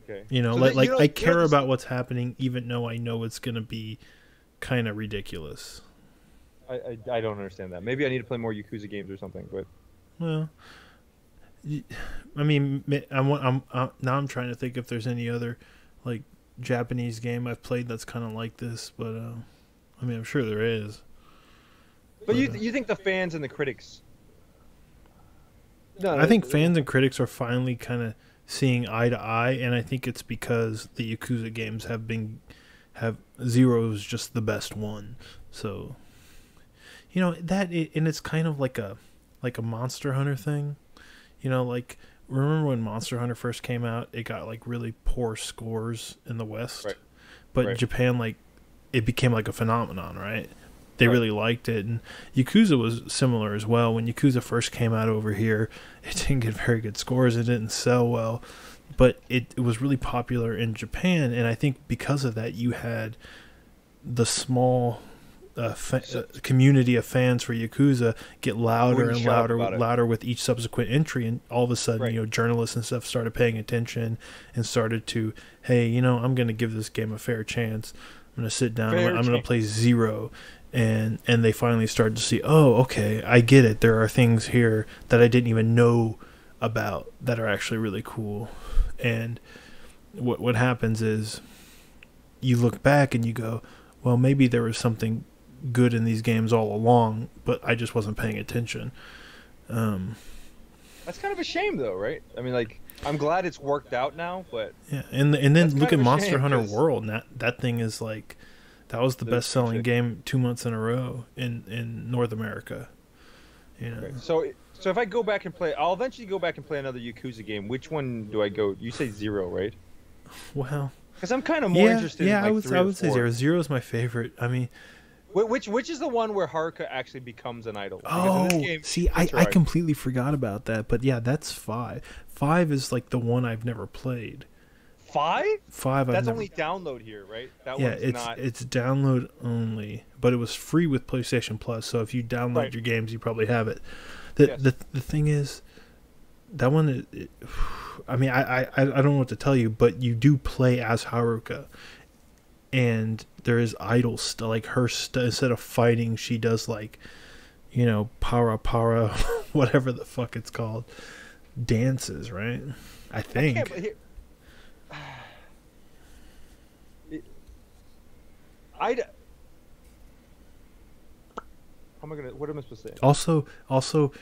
B: Okay.
A: You know,
B: So
A: like
B: you know,
A: I care about what's happening, even though I know it's gonna be kind of ridiculous.
B: I don't understand that. Maybe I need to play more Yakuza games or something. But
A: Well, I mean, now I'm trying to think if there's any other like Japanese game I've played that's kind of like this, but I mean, I'm sure there is.
B: But you think the fans and the critics? No,
A: I think fans and critics are finally kind of seeing eye to eye, and I think it's because the Yakuza games have Zero is just the best one. So, you know, and it's kind of like a Monster Hunter thing. You know, like, remember when Monster Hunter first came out, it got like really poor scores in the West,
B: right.
A: but
B: Right.
A: Japan, like, it became like a phenomenon, right? They
B: Right.
A: really liked it, and Yakuza was similar as well. When Yakuza first came out over here, it didn't get very good scores. It didn't sell well, but it was really popular in Japan, and I think because of that, you had the small community of fans for Yakuza get louder and louder with each subsequent entry, and all of a sudden,
B: Right.
A: you know, journalists and stuff started paying attention and started to, hey, you know, I'm going to give this game a fair chance. I'm going to sit down. I'm going to play Zero. And they finally started to see, oh, okay, I get it. There are things here that I didn't even know about that are actually really cool. And what happens is you look back and you go, well, maybe there was something good in these games all along, but I just wasn't paying attention.
B: That's kind of a shame, though, right? I mean, like, I'm glad it's worked out now, but
A: yeah, and then look at Monster Hunter
B: 'cause...
A: World. That thing is like, that was the best-selling game 2 months in a row in North America. You know.
B: Okay. So if I go back and play, I'll eventually go back and play another Yakuza game. Which one do I go? You say Zero, right?
A: Well,
B: because I'm kind of more interested.
A: Yeah,
B: in like
A: I would say Zero. Zero is my favorite. I mean,
B: which is the one where Haruka actually becomes an idol?
A: Oh,
B: in this game,
A: see, I completely forgot about that. But yeah, that's 5. 5 is like the one I've never played.
B: 5?
A: 5.
B: That's only download here, right? That
A: yeah,
B: one's
A: it's download only, but it was free with PlayStation Plus. So if you download your games, you probably have it. The thing is, that one. I mean, I don't know what to tell you, but you do play as Haruka, and there is idol stuff like her. Instead of fighting, she does like, you know, para, whatever the fuck it's called, dances, right? I think.
B: What am I supposed to say?
A: Also,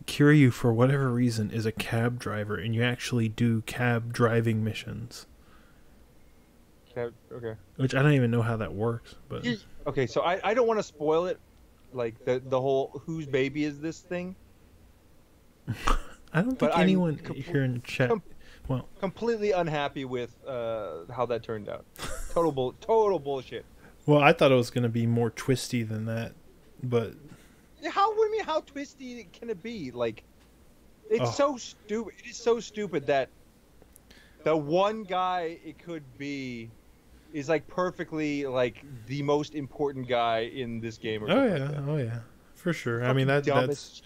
A: Kiryu, for whatever reason, is a cab driver, and you actually do cab driving missions.
B: Okay.
A: Which I don't even know how that works, but
B: okay. So I don't want to spoil it, like the whole whose baby is this thing.
A: I don't think anyone here in chat.
B: Completely unhappy with how that turned out. Total bullshit.
A: Well, I thought it was going to be more twisty than that, but
B: how twisty can it be? Like, it's so stupid. It is so stupid that the one guy it could be is like perfectly like the most important guy in this game. Or
A: oh yeah, for sure. I mean that's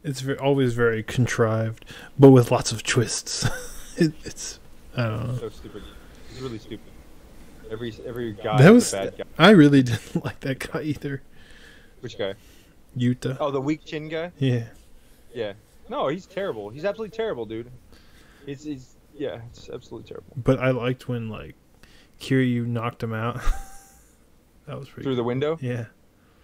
A: it's always very contrived, but with lots of twists. It's I don't know.
B: So stupid. It's really stupid. Every guy is a bad guy.
A: I really didn't like that guy either.
B: Which guy?
A: Yuta.
B: Oh, the weak chin guy?
A: Yeah.
B: Yeah. No, he's terrible. He's absolutely terrible, dude. It's absolutely terrible.
A: But I liked when like Kiryu knocked him out. That was pretty
B: through the window?
A: Yeah.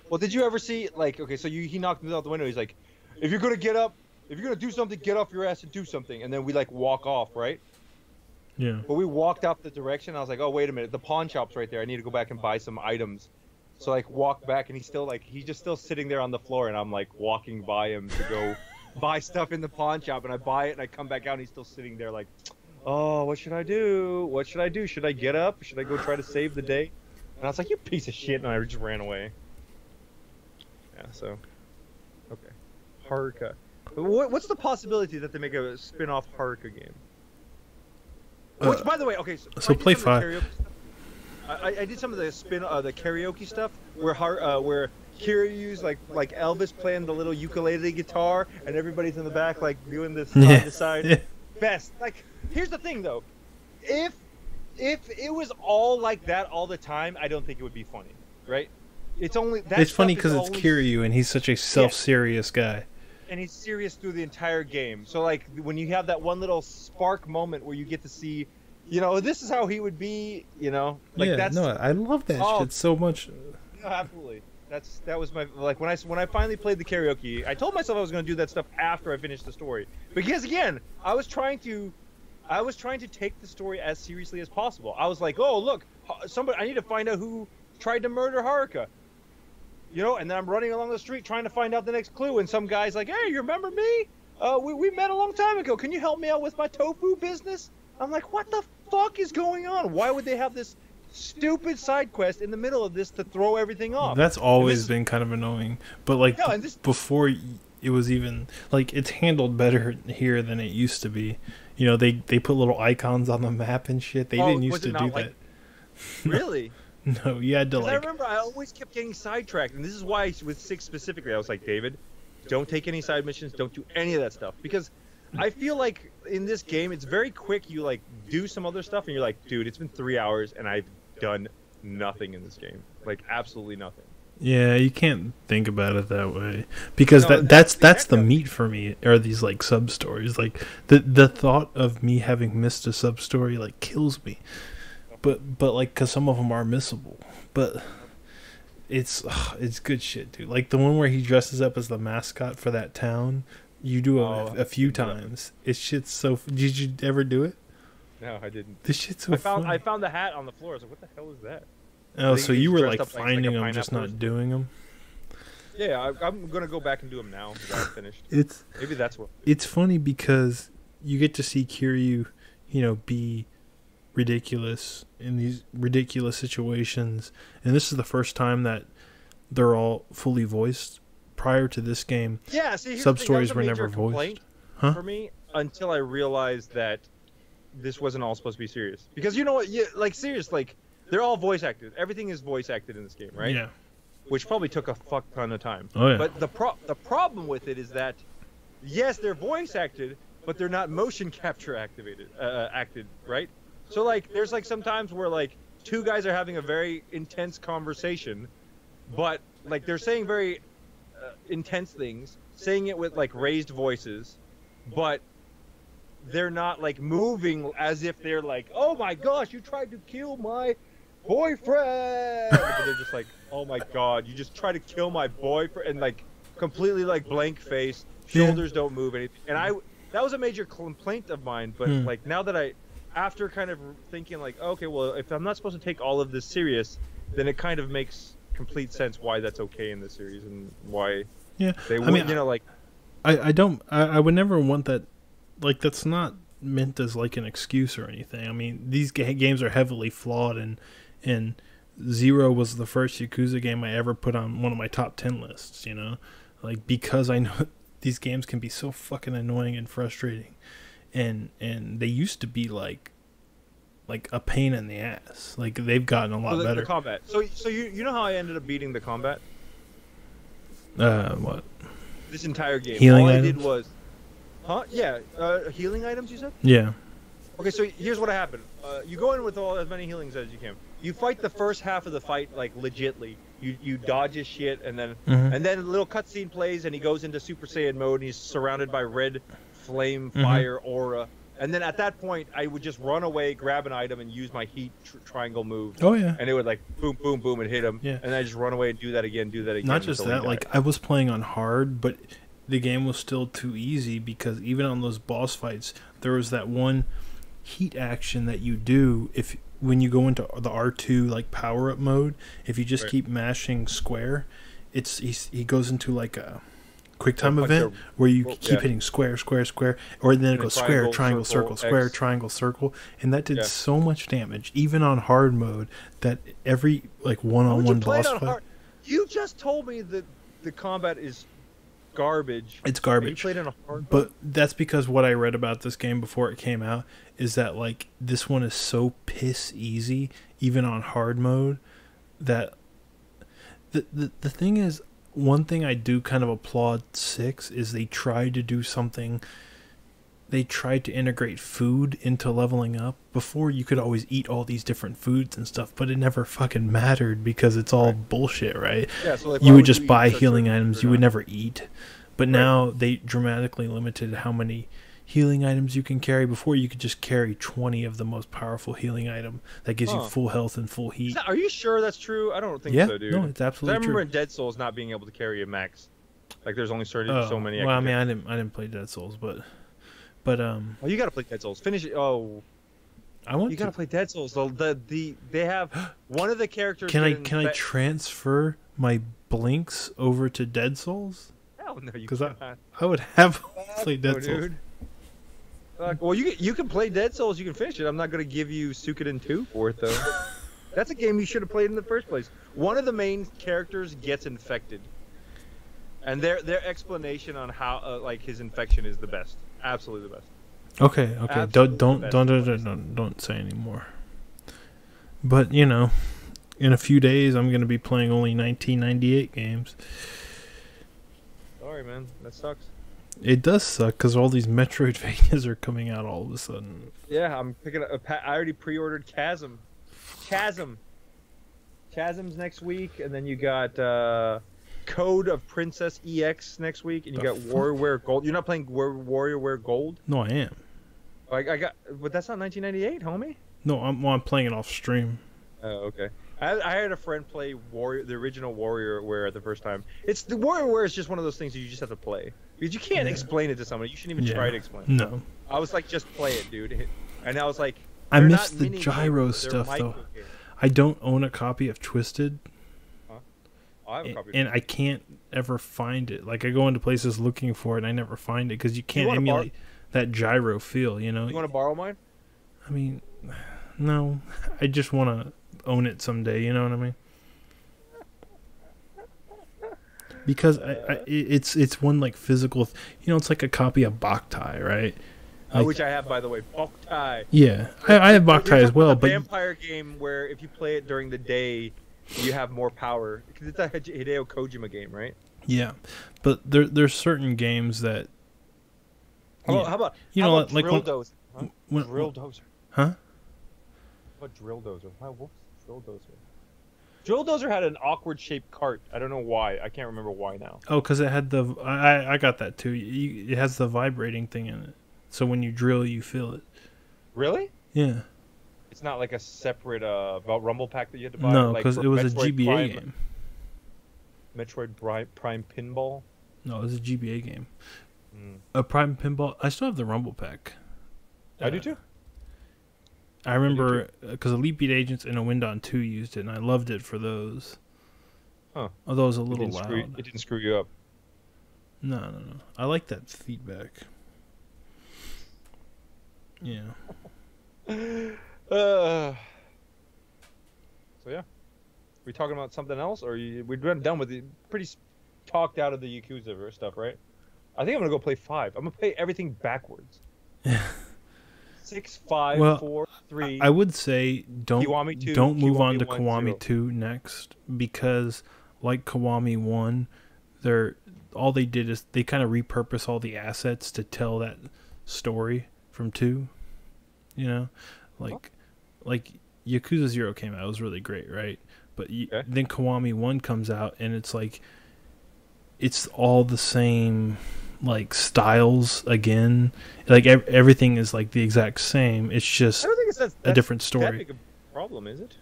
B: Well, did you ever see like okay, so he knocked him out the window. He's like, if you're gonna get up, if you're gonna do something, get off your ass and do something. And then we like walk off, right?
A: Yeah.
B: But we walked off the direction. I was like, oh wait a minute, the pawn shop's right there. I need to go back and buy some items. So like walk back, and he's just still sitting there on the floor, and I'm like walking by him to go buy stuff in the pawn shop, and I buy it, and I come back out, and he's still sitting there like, oh, what should I do? What should I do? Should I get up? Should I go try to save the day? And I was like, you piece of shit, and I just ran away. Yeah, so, okay. Haruka. What's the possibility that they make a spin-off Haruka game? Which, by the way, okay,
A: so play 5.
B: I did some of the the karaoke stuff where Kiryu's like Elvis playing the little ukulele guitar, and everybody's in the back like doing this side to side.
A: Yeah.
B: Best. Like, here's the thing though, if it was all like that all the time, I don't think it would be funny, right? It's funny
A: because it's Kiryu, and he's such a self-serious guy.
B: And he's serious through the entire game. So like when you have that one little spark moment where you get to see, you know, this is how he would be, you know, like
A: I love that shit so much.
B: No, absolutely. That was my like when I finally played the karaoke, I told myself I was going to do that stuff after I finished the story. Because again, I was trying to take the story as seriously as possible. I was like, "Oh, look, I need to find out who tried to murder Haruka." You know, and then I'm running along the street trying to find out the next clue, and some guy's like, "Hey, you remember me? We met a long time ago. Can you help me out with my tofu business?" I'm like, "What the fuck is going on? Why would they have this stupid side quest in the middle of this to throw everything off?"
A: That's always been kind of annoying. But like before it was even like it's handled better here than it used to be. You know, they put little icons on the map and shit. They didn't used to do that.
B: Really?
A: No, you had to like.
B: I remember I always kept getting sidetracked, and this is why with 6 specifically, I was like, David, don't take any side missions, don't do any of that stuff, because I feel like in this game it's very quick. You like do some other stuff, and you're like, dude, it's been 3 hours, and I've done nothing in this game, like absolutely nothing.
A: Yeah, you can't think about it that way because that's the meat for me. Are these like sub stories? Like the thought of me having missed a sub story like kills me. But like, cause some of them are missable. But it's good shit, dude. Like the one where he dresses up as the mascot for that town. You do a few times. It's shit's so. Did you ever do it?
B: No, I didn't.
A: This shit's so fun.
B: I found the hat on the floor. I was like, what the hell is that?
A: Oh, so you were like finding them, just not doing them.
B: Yeah, I'm gonna go back and do them now because I'm finished. Maybe that's what.
A: It's funny because you get to see Kiryu, you know, be ridiculous in these ridiculous situations, and this is the first time that they're all fully voiced. Prior to this game,
B: yeah, see,
A: sub stories were never voiced.
B: For me, until I realized that this wasn't all supposed to be serious. Because you know what, like serious, like they're all voice acted. Everything is voice acted in this game, right?
A: Yeah.
B: Which probably took a fuck ton of time.
A: Oh yeah.
B: But the problem with it is that yes, they're voice acted, but they're not motion capture acted, right? So like there's like sometimes where like two guys are having a very intense conversation, but like they're saying very intense things, saying it with like raised voices, but they're not like moving as if they're like, oh my gosh, you tried to kill my boyfriend. But they're just like, oh my god, you just tried to kill my boyfriend, and like completely like blank face, shoulders don't move anything. And that was a major complaint of mine, but like now that after kind of thinking like, okay, well, if I'm not supposed to take all of this serious, then it kind of makes complete sense why that's okay in the series and why they would, you know, like
A: I would never want that. Like that's not meant as like an excuse or anything. I mean, these games are heavily flawed, and Zero was the first Yakuza game I ever put on one of my top 10 lists, you know, like because I know these games can be so fucking annoying and frustrating, and they used to be like a pain in the ass. Like they've gotten a lot better.
B: The combat. So you know how I ended up beating the combat?
A: What?
B: This entire game.
A: Healing
B: all
A: items?
B: I did was, yeah, healing items. You said?
A: Yeah.
B: Okay, so here's what happened. You go in with as many healings as you can. You fight the first half of the fight like legitly. You dodge his shit, and then and then a little cutscene plays, and he goes into Super Saiyan mode, and he's surrounded by red flame, fire, aura. And then at that point, I would just run away, grab an item, and use my heat triangle move.
A: Oh yeah.
B: And it would like boom, boom, boom, and hit him.
A: Yeah.
B: And I just run away and do that again,
A: Not just that, like I was playing on hard, but the game was still too easy because even on those boss fights, there was that one heat action that you do when you go into the R2 like power up mode. If you just keep mashing square, he goes into like a quick time
B: bunch
A: event
B: of-
A: where you
B: well,
A: keep
B: yeah.
A: hitting square, square, square, or then it
B: And
A: goes square, triangle,
B: circle,
A: square,
B: X.
A: triangle, circle, and that did
B: Yeah.
A: so much damage, even on hard mode, that every like
B: Why would you
A: one-on-one
B: play it
A: boss
B: on
A: fight.
B: hard? You just told me that the combat is garbage.
A: It's
B: And
A: garbage.
B: you played it on hard mode?
A: But that's because what I read about this game before it came out is that like this one is so piss easy, even on hard mode, that the thing is, one thing I do kind of applaud 6 is they tried to do something. They tried to integrate food into leveling up. Before, you could always eat all these different foods and stuff, but it never fucking mattered because it's all bullshit, right?
B: Yeah, so like,
A: You
B: why
A: would just
B: eat
A: buy
B: such
A: healing
B: a-
A: items
B: or
A: you would
B: not?
A: never eat. But now they dramatically limited how many healing items you can carry. Before, you could just carry 20 of the most powerful healing item that gives you
B: Huh.
A: full health and full heat.
B: Are you sure that's true? I don't think
A: Yeah,
B: so, dude.
A: no, it's
B: 'Cause I
A: absolutely
B: remember
A: true.
B: in Dead Souls not being able to carry a max. Like there's only certain so many.
A: well, I
B: can
A: mean,
B: carry.
A: I didn't play Dead Souls, but
B: Oh, you gotta play Dead Souls. Finish it. Oh,
A: I want
B: you
A: to.
B: gotta play Dead Souls. They have one of the characters.
A: Can I
B: get
A: transfer my blinks over to Dead Souls?
B: Hell no, you
A: 'Cause
B: cannot.
A: I would have played
B: No,
A: Dead Souls.
B: dude. Well, you can play Dead Souls. You can finish it. I'm not gonna give you Suikoden 2 for it though. That's a game you should have played in the first place. One of the main characters gets infected, and their explanation on how like his infection is the best. Absolutely the best.
A: Okay,
B: Absolutely
A: don't say anymore. But you know, in a few days, I'm gonna be playing only 1998 games.
B: Sorry, man. That sucks.
A: It does suck because all these Metroidvanias are coming out all of a sudden.
B: Yeah, I'm picking up. I already pre-ordered Chasm. Chasm's next week, and then you got Code of Princess EX next week, and you got WarioWare Gold. You're not playing WarioWare Gold?
A: No, I am.
B: I got, but that's not 1998, homie.
A: No, I'm playing it off stream.
B: Oh, okay. I had a friend play the original WarioWare at the first time. It's the WarioWare is just one of those things you just have to play because you can't explain it to somebody. You shouldn't even try to explain it.
A: No.
B: I was like, just play it, dude. And I was like,
A: I
B: they're
A: missed
B: not
A: the
B: mini
A: gyro
B: games, they're
A: stuff though.
B: micro games.
A: I don't own a copy of Twisted,
B: I have a copy.
A: and I can't ever find it. Like I go into places looking for it, and I never find it because you can't
B: wanna
A: emulate that gyro feel. You know.
B: You want to borrow mine?
A: I mean, no. I just want to own it someday. You know what I mean? Because it's one like physical. You know, it's like a copy of Boktai, right? Like,
B: Which I have, by the way. Boktai.
A: yeah, I have Boktai as well,
B: A
A: but
B: vampire game where if you play it during the day, you have more power. Because it's a Hideo Kojima game, right?
A: yeah, but there's certain games that
B: How about
A: you
B: how
A: know,
B: about
A: like
B: Drill
A: when-
B: Dozer? Huh?
A: when-
B: Drill Dozer.
A: huh?
B: What Drill Dozer? What's Drill Dozer? Drill Dozer had an awkward shaped cart. I don't know why. I can't remember why now.
A: Oh, because it had the I got that too. It has the vibrating thing in it, so when you drill, you feel it.
B: Really?
A: Yeah.
B: It's not like a separate Rumble pack that you had to buy.
A: No,
B: like
A: because
B: for
A: it was a
B: Metroid
A: GBA
B: Prime,
A: game.
B: Metroid Prime Pinball.
A: No, it was a GBA game.
B: Mm.
A: A Prime Pinball. I still have the Rumble pack.
B: I do too.
A: I remember because Elite Beat Agents and a Windon 2 used it, and I loved it for those.
B: Huh.
A: Although it was a
B: It
A: little
B: didn't, screw,
A: loud.
B: it didn't screw you up.
A: No. I like that feedback. Yeah.
B: So yeah, we talking about something else, or we're done with it? Pretty talked out of the Yakuza stuff, right? I think I'm gonna go play 5. I'm gonna play everything backwards. 6, 5,
A: Well,
B: 4, 3.
A: I would say
B: Kiwami 2,
A: don't move on to
B: Kiwami 1,
A: Kiwami
B: 0.
A: 2 next, because like Kiwami 1, all they did is they kind of repurpose all the assets to tell that story from 2. You know, like Yakuza 0 came out, it was really great, right? But then Kiwami 1 comes out, and it's like it's all the same like styles again. Like everything is like the exact same. It's just
B: I don't think it's
A: a different
B: that
A: story.
B: big a problem, is it?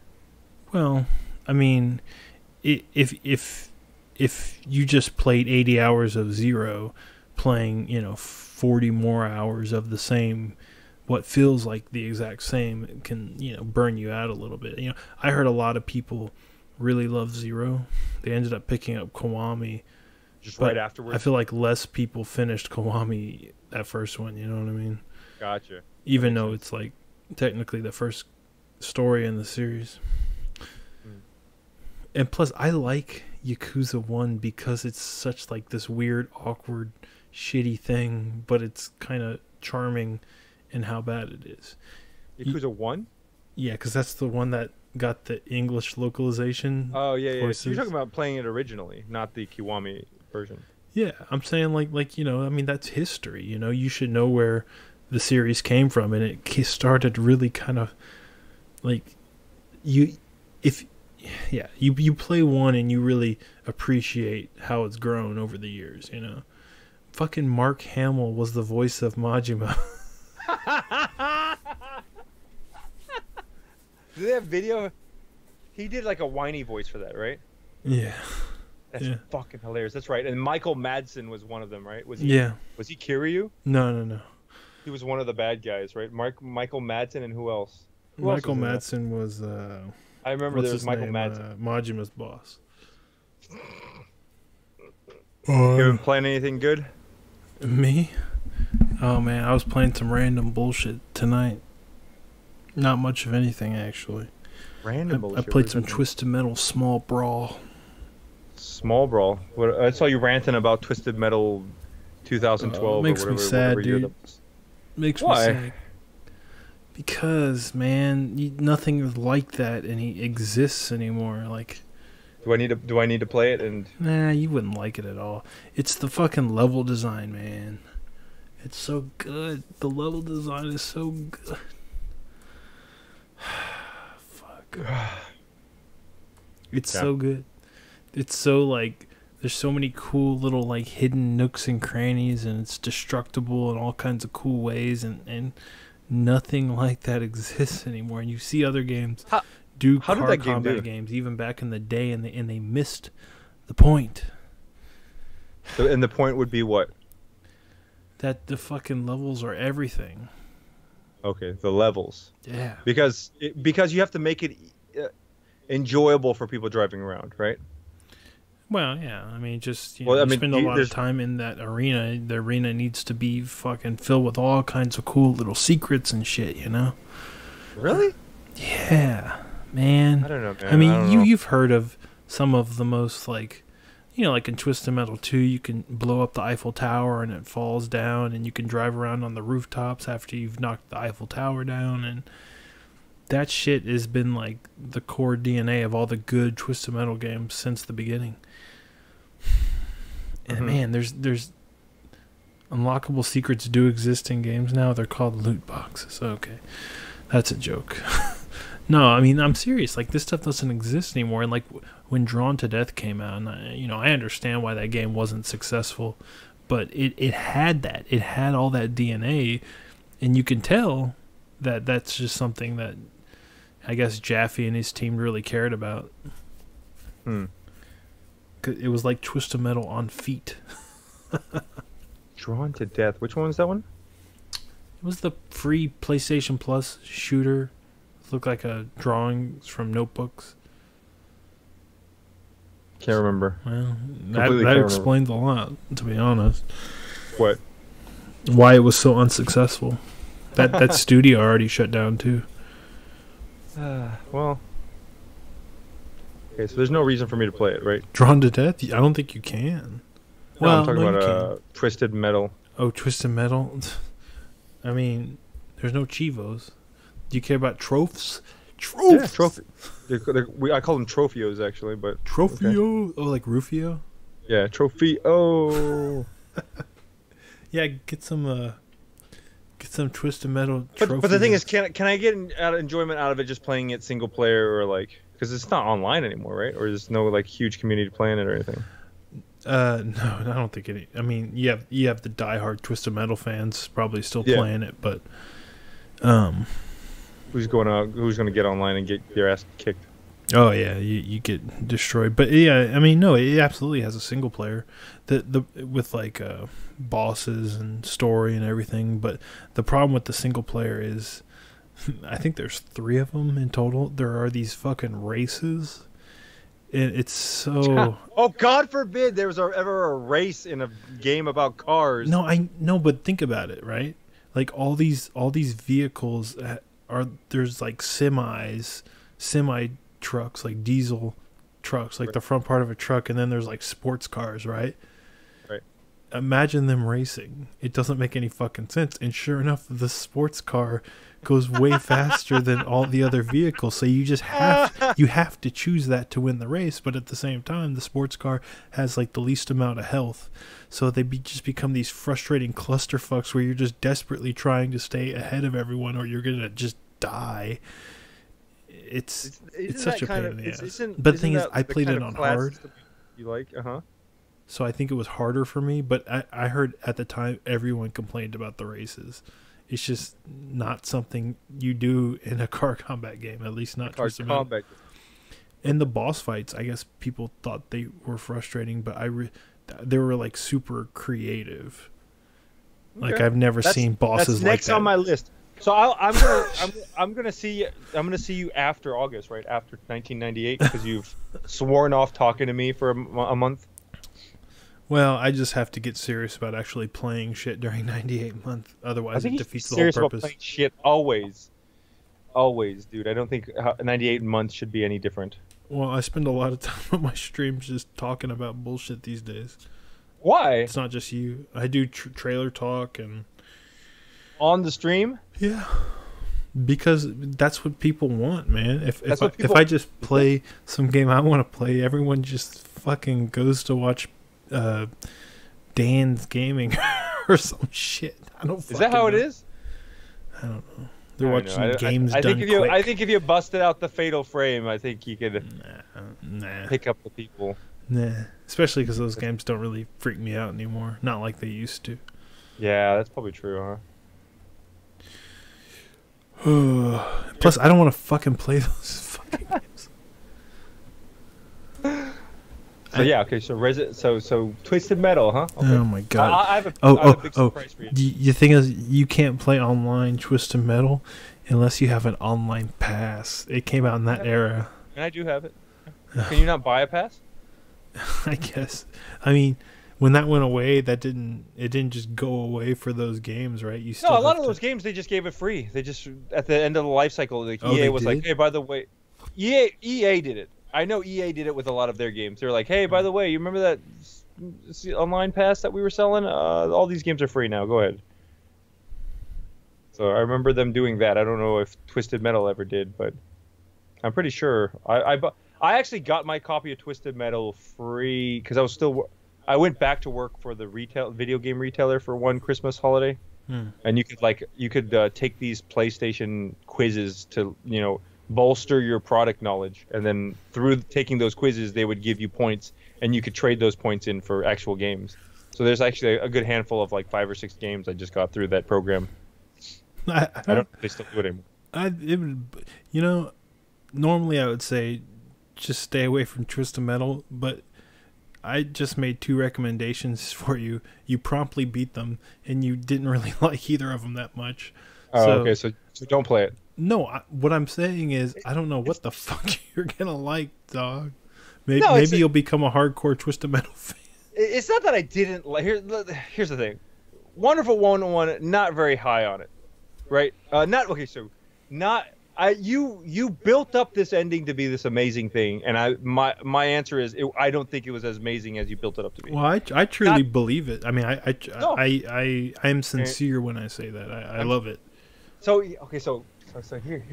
A: Well, I mean, if you just played 80 hours of 0, playing 40 more hours of the same, what feels like the exact same, can burn you out a little bit. I heard a lot of people really love 0. They ended up picking up Kiwami
B: just
A: But
B: right afterwards.
A: I feel like less people finished Kiwami that first one. You know what I mean?
B: Gotcha.
A: Even though it's like technically the first story in the series. And plus, I like Yakuza 1 because it's such like this weird, awkward, shitty thing, but it's kind of charming in how bad it is.
B: Yakuza 1?
A: Yeah, because that's the one that got the English localization.
B: Oh, yeah. So
A: voices.
B: you're talking about playing it originally, not the Kiwami version.
A: Yeah, I'm saying like, you know, I mean, that's history, you know, you should know where the series came from, and it started really kind of like you play one and you really appreciate how it's grown over the years, you know. Fucking Mark Hamill was the voice of Majima.
B: Did they have video? He did like a whiny voice for that, right?
A: Yeah.
B: That's fucking hilarious. That's right. And Michael Madsen was one of them, right? Was he?
A: Yeah.
B: Was he Kiryu?
A: No.
B: He was one of the bad guys, right? Michael Madsen, and who else?
A: Michael Madsen was.
B: I remember there was Michael Madsen,
A: Majima's boss.
B: You been playing anything good?
A: Me? Oh man, I was playing some random bullshit tonight. Not much of anything actually.
B: Random bullshit.
A: I played some Twisted Metal Small Brawl.
B: Small Brawl. What? I saw you ranting about Twisted Metal 2012.
A: Makes
B: or whatever,
A: me sad,
B: whatever
A: dude. Makes
B: Why?
A: me sad. Because man, nothing is like that, and he exists anymore. Like,
B: do I need to play it? And
A: nah, you wouldn't like it at all. It's the fucking level design, man. It's so good. The level design is so good. Fuck. It's so good. It's so like there's so many cool little like hidden nooks and crannies, and it's destructible in all kinds of cool ways, and nothing like that exists anymore. And you see other games do car combat games even back in the day, and they missed the point.
B: And the point would be what?
A: That the fucking levels are everything.
B: Okay, the levels.
A: Yeah.
B: Because you have to make it enjoyable for people driving around, right?
A: Well, yeah. I mean, just you spend a lot of time in that arena. The arena needs to be fucking filled with all kinds of cool little secrets and shit, you know?
B: Really?
A: Yeah, man.
B: I don't know, man.
A: I mean, you've heard of some of the most like, you know, like in Twisted Metal 2, you can blow up the Eiffel Tower and it falls down, and you can drive around on the rooftops after you've knocked the Eiffel Tower down, and that shit has been like the core DNA of all the good Twisted Metal games since the beginning. And man, there's unlockable secrets do exist in games now. They're called loot boxes. Okay, that's a joke. No, I mean, I'm serious. Like, this stuff doesn't exist anymore. And like when Drawn to Death came out, and I understand why that game wasn't successful, but it had that. It had all that DNA, and you can tell that that's just something that I guess Jaffe and his team really cared about. It was like Twisted Metal on feet.
B: Drawn to Death. Which one was that one?
A: It was the free PlayStation Plus shooter. It looked like drawings from notebooks.
B: Can't remember.
A: Well, that explains a lot, to be honest.
B: What?
A: Why it was so unsuccessful. That studio already shut down too.
B: Well. Okay, so there's no reason for me to play it, right?
A: Drawn to Death? I don't think you can.
B: No, I'm talking about Twisted Metal.
A: Oh, Twisted Metal? I mean, there's no Chivos. Do you care about trophies?
B: Yeah, trophy. I call them Trophios, actually, but...
A: Trophio? Okay. Oh, like Rufio?
B: Yeah, Trophy. Oh.
A: Yeah, get some Twisted Metal trophies.
B: But the thing is, can I get enjoyment out of it just playing it single player, or like... Because it's not online anymore, right? Or there's no like huge community playing it or anything.
A: No, I don't think any. I mean, you have the diehard Twisted Metal fans probably still playing it, but
B: who's going to get online and get their ass kicked?
A: Oh yeah, you get destroyed. But yeah, I mean, no, it absolutely has a single player with like bosses and story and everything. But the problem with the single player is, I think there's 3 of them in total. There are these fucking races, And it's so.
B: Oh, God forbid there was ever a race in a game about cars.
A: No, I know, but think about it, right? Like all these vehicles there's like semi trucks, like diesel trucks, like the front part of a truck, and then there's like sports cars, right?
B: Right.
A: Imagine them racing. It doesn't make any fucking sense. And sure enough, the sports car goes way faster than all the other vehicles. So you just have to choose that to win the race. But at the same time, the sports car has like the least amount of health. So they just become these frustrating clusterfucks where you're just desperately trying to stay ahead of everyone, or you're gonna just die. It's such a pain in the ass. But the thing is, I played it on hard.
B: You like,
A: So I think it was harder for me. But I heard at the time everyone complained about the races. It's just not something you do in a car combat game, at least not Twisted Metal. And the boss fights, I guess people thought they were frustrating, but they were like super creative. Okay. Like I've never seen bosses like that.
B: Next on my list. So I'm gonna see you after August, right after 1998, because you've sworn off talking to me for a month.
A: Well, I just have to get serious about actually playing shit during 98 month. Otherwise, it defeats the whole purpose.
B: About playing shit always, dude. I don't think 98 months should be any different.
A: Well, I spend a lot of time on my streams just talking about bullshit these days.
B: Why?
A: It's not just you. I do trailer talk and
B: on the stream.
A: Yeah, because that's what people want, man. If I just play some game I want to play, everyone just fucking goes to watch Dan's gaming or some shit. I don't.
B: Is that how it is?
A: I don't know. They're watching games done quick.
B: I think if you busted out the Fatal Frame, I think you could pick up the people.
A: Nah, especially because those games don't really freak me out anymore. Not like they used to.
B: Yeah, that's probably true,
A: huh? Plus, I don't want to fucking play those fucking games.
B: So yeah, okay. So Twisted Metal, huh? Okay.
A: Oh my god!
B: I have a big surprise for you.
A: The thing is, you can't play online Twisted Metal unless you have an online pass. It came out in that era.
B: And I do have it. Can you not buy a pass?
A: I guess. I mean, when that went away, it didn't just go away for those games, right? You still
B: a lot of those games they just gave it free. They just at the end of the life cycle, like EA was like, hey, by the way, EA did it. I know EA did it with a lot of their games. They're like, hey, by the way, you remember that online pass that we were selling? All these games are free now. Go ahead. So I remember them doing that. I don't know if Twisted Metal ever did, but I'm pretty sure. I actually got my copy of Twisted Metal free because I went back to work for the video game retailer for one Christmas holiday, and you could take these PlayStation quizzes to bolster your product knowledge, and then through taking those quizzes they would give you points, and you could trade those points in for actual games. So there's actually a good handful of like 5 or 6 games I just got through that program. I don't know if they still do it anymore.
A: Normally I would say just stay away from Twisted Metal, but I just made 2 recommendations for you. You promptly beat them, and you didn't really like either of them that much.
B: Okay, so don't play it.
A: No, what I'm saying is I don't know what the fuck you're gonna like, dog. Maybe you'll become a hardcore Twisted Metal fan.
B: It's not that I didn't like. Here's the thing. Wonderful 101, not very high on it, right? You built up this ending to be this amazing thing, and my answer is I don't think it was as amazing as you built it up to be.
A: Well, I truly believe it. I mean, I am sincere when I say that. I love it.
B: So okay, so here.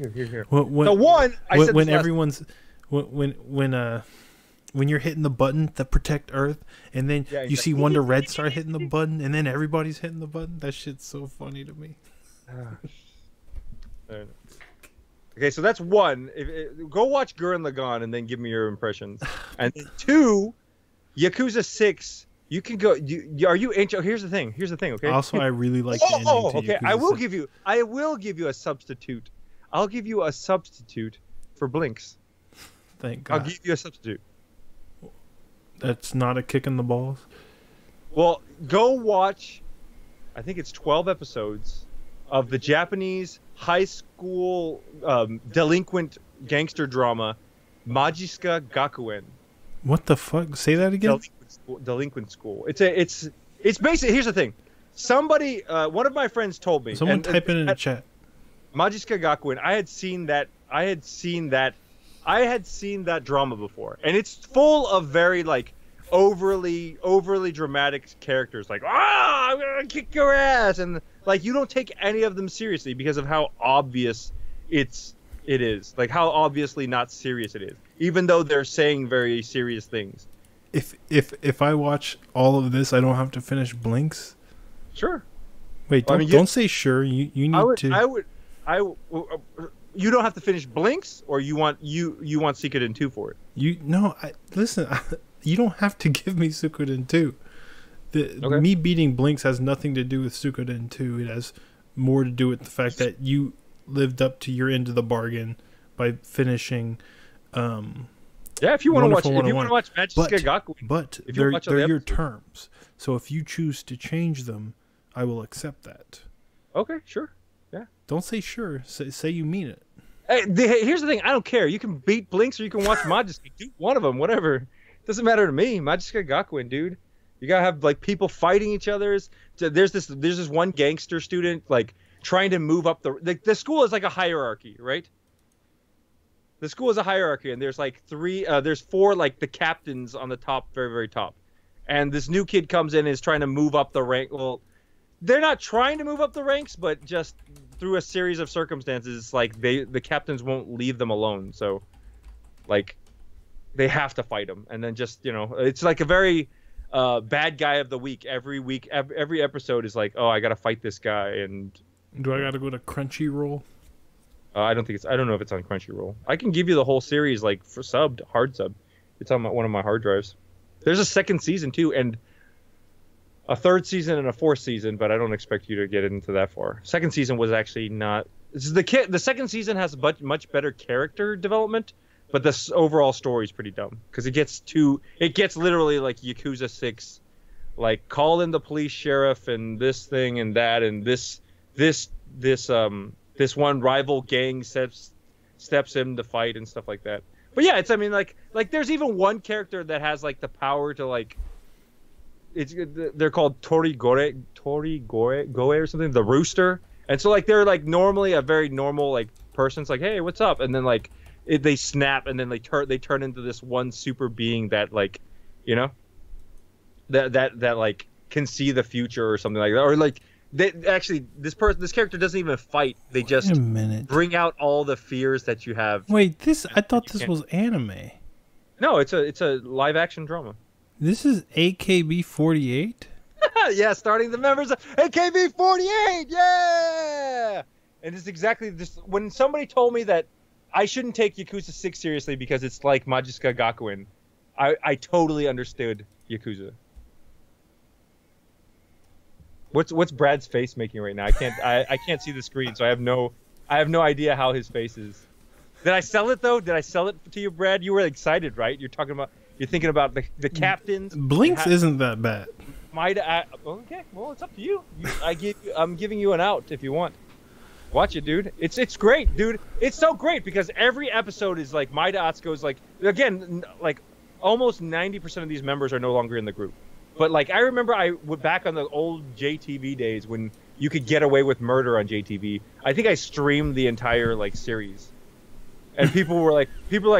A: When you're hitting the button to protect Earth, and then you see Wonder Red start hitting the button, and then everybody's hitting the button. That shit's so funny to me.
B: Okay, so that's 1. Go watch Gurren Lagann and then give me your impressions. And 2, Yakuza 6. You can go. Are you ancient? Here's the thing. Okay.
A: Also, I really like the ending to
B: okay.
A: Yakuza
B: I will
A: 6.
B: give you a substitute. I'll give you a substitute for Blinks.
A: Thank God.
B: I'll give you a substitute.
A: That's not a kick in the balls.
B: Well, go watch. I think it's 12 episodes of the Japanese high school delinquent gangster drama Majiska Gakuen.
A: What the fuck? Say that again.
B: Delinquent school. It's basically, here's the thing. Somebody, one of my friends told me.
A: Someone type it in the chat.
B: Majiska Gakuen. I had seen that drama before, and it's full of very like overly dramatic characters, like I'm gonna kick your ass, and like you don't take any of them seriously because of how obvious it is, like how obviously not serious it is, even though they're saying very serious things.
A: If I watch all of this, I don't have to finish Blinks.
B: Sure.
A: Wait, don't say sure. You need to.
B: You don't have to finish Blinks, or you want Suikoden 2 for it.
A: Listen. You don't have to give me Suikoden 2. Me beating Blinks has nothing to do with Suikoden 2. It has more to do with the fact that you lived up to your end of the bargain by finishing.
B: If you want to watch Majiska Gakuen,
A: but they're your terms. So if you choose to change them, I will accept that.
B: Okay, sure. Yeah.
A: Don't say sure. Say you mean it.
B: Hey, here's the thing. I don't care. You can beat Blinks or you can watch Majiska. Do one of them, whatever. Doesn't matter to me. Majiska Gakuen, dude. You gotta have like people fighting each other. There's this one gangster student like trying to move up the school is like a hierarchy, right? The school is a hierarchy, and there's like there's four like the captains on the top, very very top, and this new kid comes in and is trying to move up the rank. Well, they're not trying to move up the ranks, but just through a series of circumstances, like the captains won't leave them alone, so like. They have to fight him, and then just it's like a very bad guy of the week. Every week, every episode is like, oh, I gotta fight this guy. And
A: do I gotta go to Crunchyroll?
B: I don't know if it's on Crunchyroll. I can give you the whole series like for hard sub. It's on one of my hard drives. There's a second season too, and a third season and a fourth season, but I don't expect you to get into that far. Second season was actually not. The second season has much better character development. But the overall story is pretty dumb because it gets literally like Yakuza 6, like call in the police sheriff and this thing and that and this one rival gang steps in to fight and stuff like that. But yeah, like there's even one character that has like the power to like they're called Torigore or something, the rooster, and so like they're like normally a very normal like person. It's like, hey, what's up? And then like. They snap and then they turn into this one super being that like, that like can see the future or something like that, or like this character doesn't even fight. They just bring out all the fears that you have.
A: Wait, I thought this was anime.
B: No, it's a live action drama.
A: This is AKB48.
B: Yeah, starting the members of AKB48. Yeah, and it's exactly this. When somebody told me that. I shouldn't take Yakuza 6 seriously because it's like Majiska Gakuen. I totally understood Yakuza. What's Brad's face making right now? I can't see the screen, so I have no idea how his face is. Did I sell it though? Did I sell it to you, Brad? You were excited, right? You're thinking about the captains.
A: Blinks isn't that bad.
B: Okay, well it's up to you. I'm giving you an out if you want. Watch it, dude. It's great, dude. It's so great because every episode is like Maida Atsuko's like again like almost 90% of these members are no longer in the group. But like I remember back on the old JTV days when you could get away with murder on JTV. I think I streamed the entire like series. And people were like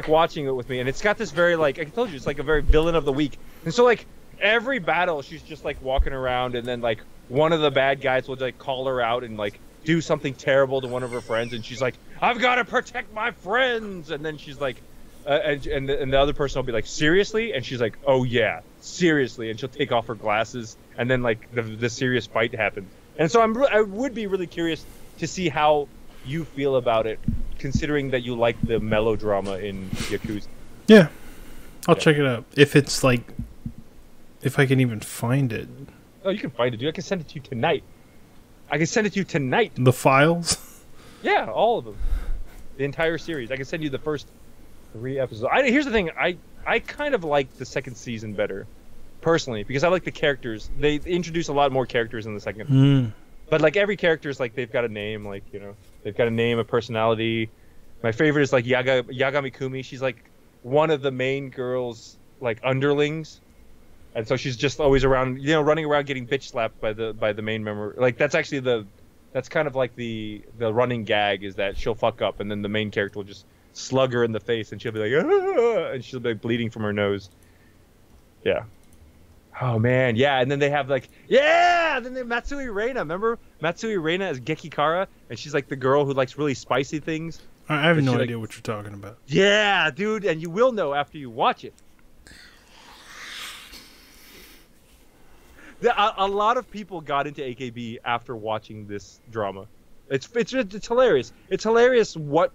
B: watching it with me, and it's got this very like I told you it's like a very villain of the week. And so like every battle she's just like walking around, and then like one of the bad guys will like call her out and like do something terrible to one of her friends, and she's like, I've got to protect my friends, and then she's like and the other person will be like, seriously? And she's like, oh yeah, seriously, and she'll take off her glasses, and then like the serious fight happens. And so I would be really curious to see how you feel about it, considering that you like the melodrama in Yakuza.
A: Yeah, I'll check it out if it's like if I can even find it.
B: Oh, you can find it, dude. I can send it to you tonight.
A: The files?
B: Yeah, all of them. The entire series. I can send you the first 3 episodes. Here's the thing. I kind of like the second season better, personally, because I like the characters. They introduce a lot more characters in the second. But like every character is like they've got a name, like they've got a name, a personality. My favorite is like Yagami Kumi. She's like one of the main girls like underlings, and so she's just always around, running around getting bitch slapped by the main member. Like that's actually that's kind of like the running gag is that she'll fuck up and then the main character will just slug her in the face and she'll be like, ah! And she'll be like, bleeding from her nose. Yeah. Oh man, yeah, and then they have like, yeah, then they Matsui Reina. Remember Matsui Reina as Gekikara, and she's like the girl who likes really spicy things.
A: I have no idea what you're talking about.
B: Yeah, dude, and you will know after you watch it. A lot of people got into AKB after watching this drama. It's hilarious. It's hilarious what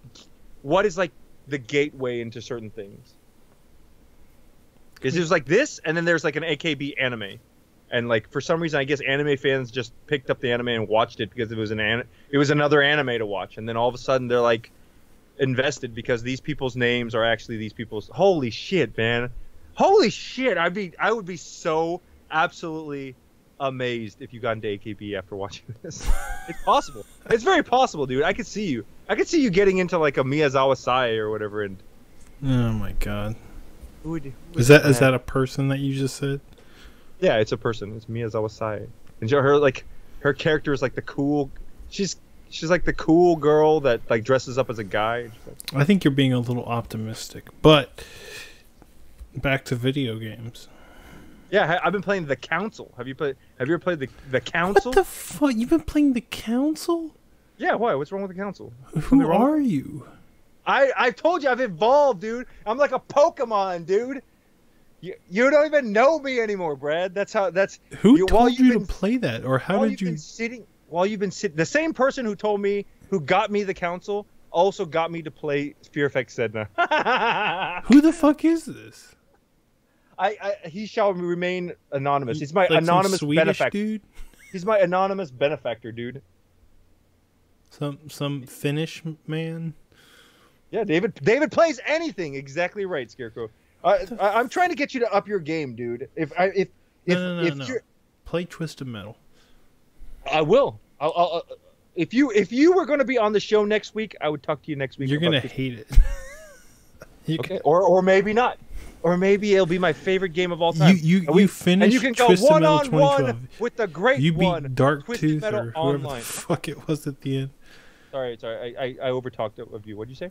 B: is like the gateway into certain things. Because there's like this, and then there's like an AKB anime, and like for some reason, I guess anime fans just picked up the anime and watched it because it was another anime to watch, and then all of a sudden they're like invested because these people's names are actually these people's. Holy shit, man! Holy shit! I would be so absolutely amazed if you got into AKB after watching this. It's possible. It's very possible, dude. I could see you. I could see you getting into like a Miyazawa Sai or whatever, and.
A: Oh my god.
B: Is
A: that a person that you just said?
B: Yeah, it's a person. It's Miyazawa Sai. And her character is like the cool. She's like the cool girl that like dresses up as a guy.
A: I think you're being a little optimistic, but back to video games.
B: Yeah, I've been playing The Council. Have you ever played the Council?
A: What the fuck? You've been playing The Council?
B: Yeah. Why? What's wrong with The Council?
A: Who are you?
B: I told you I've evolved, dude. I'm like a Pokemon, dude. You don't even know me anymore, Brad.
A: Who told you to play that, or how did you?
B: While you've been sitting, the same person who got me The Council also got me to play Fear Effect Sedna.
A: Who the fuck is this?
B: He shall remain anonymous. He's my
A: like
B: anonymous
A: Swedish
B: benefactor.
A: Dude?
B: He's my anonymous benefactor, dude.
A: Some Finnish man.
B: Yeah, David plays anything. Exactly right, Scarecrow. I'm trying to get you to up your game, dude. If
A: No. Play Twisted Metal.
B: I will. I'll if you were going to be on the show next week, I would talk to you next week.
A: You're gonna hate it.
B: Okay, or maybe not. Or maybe it'll be my favorite game of all time.
A: You finished
B: and you can go
A: Twisted Metal
B: one-on-one
A: 2012.
B: with the great
A: You beat
B: one,
A: Dark
B: Twisted
A: Tooth
B: Metal
A: or whoever
B: Online.
A: the fuck it was at the end.
B: Sorry. I overtalked of you. What'd you say?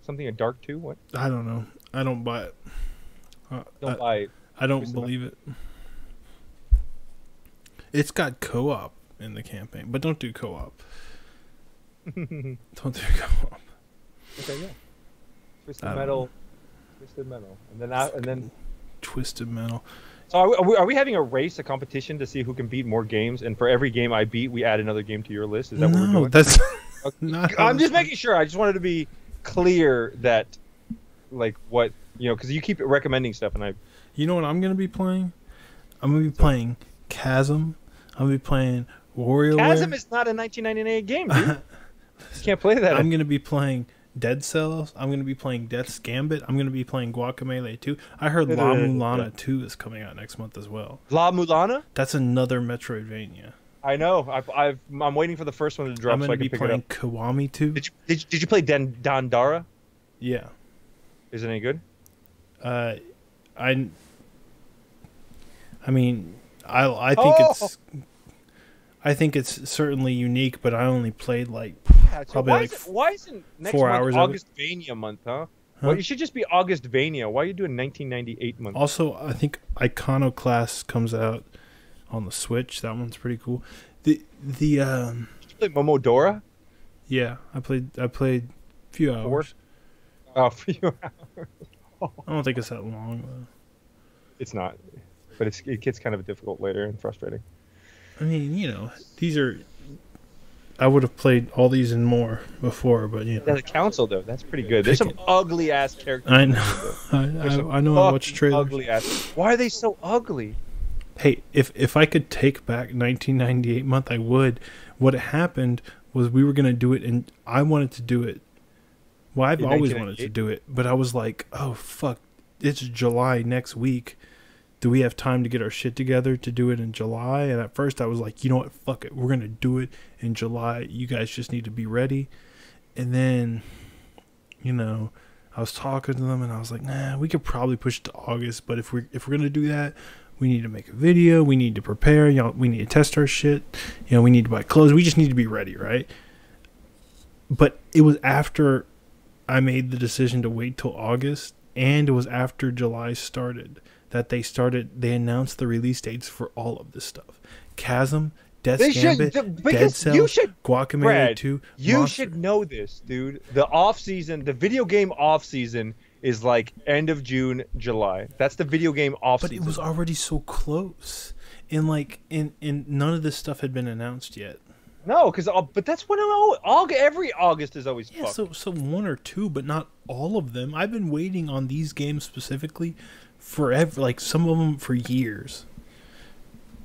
B: Something a Dark 2? What?
A: I don't know. I don't buy it.
B: Don't buy it.
A: I don't believe it. It's got co-op in the campaign, but don't do co-op. Don't do co-op.
B: Okay, yeah. Twisted Metal, and then
A: Twisted Metal.
B: So are we having a race, a competition to see who can beat more games? And for every game I beat, we add another game to your list. Is that what we're doing?
A: That's
B: okay.
A: not.
B: I'm just making sure. I just wanted to be clear that, like, what because you keep recommending stuff, and I.
A: You know what I'm gonna be playing? I'm gonna be playing Chasm. I'm gonna be playing WarioWare.
B: Chasm is not a 1998 game, dude. You can't play that.
A: I'm gonna be playing Dead Cells. I'm gonna be playing Death's Gambit. I'm gonna be playing Guacamelee 2. I heard La Mulana 2 is coming out next month as well.
B: La Mulana?
A: That's another Metroidvania.
B: I know. I'm waiting for the first one to drop so I can pick it up.
A: I'm gonna be playing Kiwami 2.
B: Did you play Dandara?
A: Yeah.
B: Is it any good?
A: I mean, I think I think it's certainly unique, but I only played like probably
B: why isn't next
A: 4
B: month
A: hours
B: Augustvania month, huh? Well, it should just be Augustvania. Why are you doing 1998 month?
A: Also, I think Iconoclast comes out on the Switch. That one's pretty cool. Did you
B: play Momodora?
A: Yeah, I played a few hours.
B: A few hours.
A: I don't think it's that long though.
B: It's not, but it gets kind of difficult later and frustrating.
A: I mean, these are. I would have played all these and more before, but
B: Yeah, the Council though, that's pretty good. There's some ugly ass characters.
A: I know. I know. I watched trailers.
B: Ugly ass. Why are they so ugly?
A: Hey, if I could take back 1998 month, I would. What happened was we were gonna do it, and I wanted to do it. Well, I've always wanted to do it, but I was like, oh fuck, it's July next week. Do we have time to get our shit together to do it in July? And at first I was like, you know what, fuck it, we're gonna do it in July. You guys just need to be ready. And then, I was talking to them, and I was like, nah, we could probably push it to August, but if we're gonna do that, we need to make a video, we need to prepare, we need to test our shit, we need to buy clothes, we just need to be ready, right? But it was after I made the decision to wait till August, and it was after July started that they announced the release dates for all of this stuff. Chasm, Death's Gambit, Dead Cells, Guacamelee
B: Brad,
A: 2.
B: You should know this, dude. The off season, the video game off season is like end of June, July. That's the video game off season.
A: But it was already so close. And none of this stuff had been announced yet.
B: No, but that's when every August is always fucked.
A: So one or two, but not all of them. I've been waiting on these games specifically forever, like some of them for years.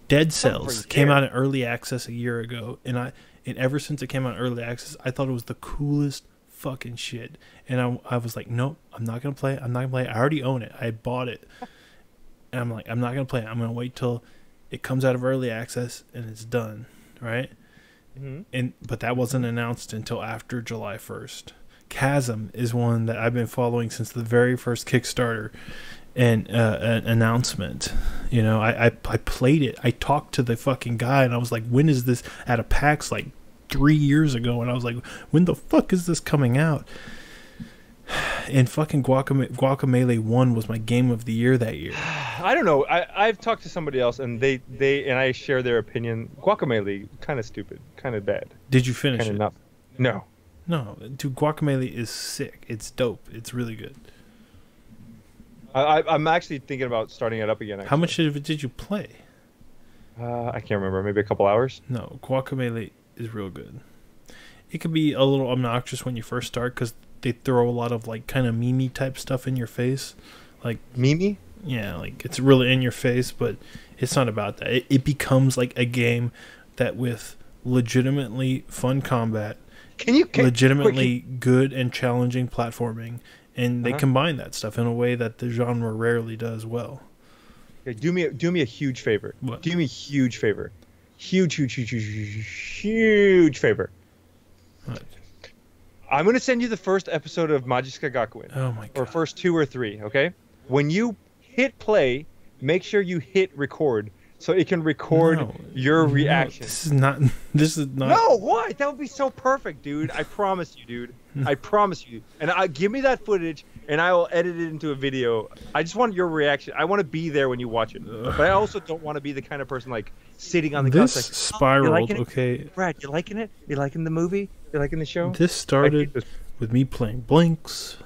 A: Dead Cells came out in early access a year ago, and ever since it came out in early access, I thought it was the coolest fucking shit. And I was like, nope, I'm not gonna play it. I'm not gonna play it. I already own it. I bought it, and I'm like, I'm not gonna play it. I'm gonna wait till it comes out of early access and it's done, right? Mm-hmm. But that wasn't announced until after July 1st. Chasm is one that I've been following since the very first Kickstarter and an announcement. I played it. I talked to the fucking guy, and I was like, when is this at a PAX like 3 years ago? And I was like, when the fuck is this coming out? And fucking Guacamelee 1 was my game of the year that year.
B: I don't know. I've talked to somebody else, and they and I share their opinion. Guacamelee, kind of stupid, kind of bad.
A: Did you finish it?
B: Enough. No.
A: No, dude, Guacamelee is sick. It's dope. It's really good.
B: I'm actually thinking about starting it up again. Actually.
A: How much of it did you play?
B: I can't remember. Maybe a couple hours.
A: No, Guacamelee is real good. It could be a little obnoxious when you first start because they throw a lot of like kind of meme type stuff in your face, like
B: meme.
A: Yeah, like it's really in your face, but it's not about that. It becomes like a game that with legitimately fun combat, legitimately good and challenging platforming, and they combine that stuff in a way that the genre rarely does well.
B: Okay, do me a huge favor.
A: What?
B: Do me a huge favor. Huge favor.
A: What?
B: I'm going to send you the first episode of Magiska Gakuen.
A: Oh my god.
B: Or first 2 or 3, okay? When you hit play, make sure you hit record so it can record your reaction.
A: This is not.
B: No, what? That would be so perfect, dude. I promise you, dude. I promise you. And give me that footage, and I will edit it into a video. I just want your reaction. I want to be there when you watch it. But I also don't want to be the kind of person like sitting on the couch like,
A: spiraled. Okay,
B: Brad, you liking it? You liking the movie? You liking the show?
A: This started with me playing Blinks.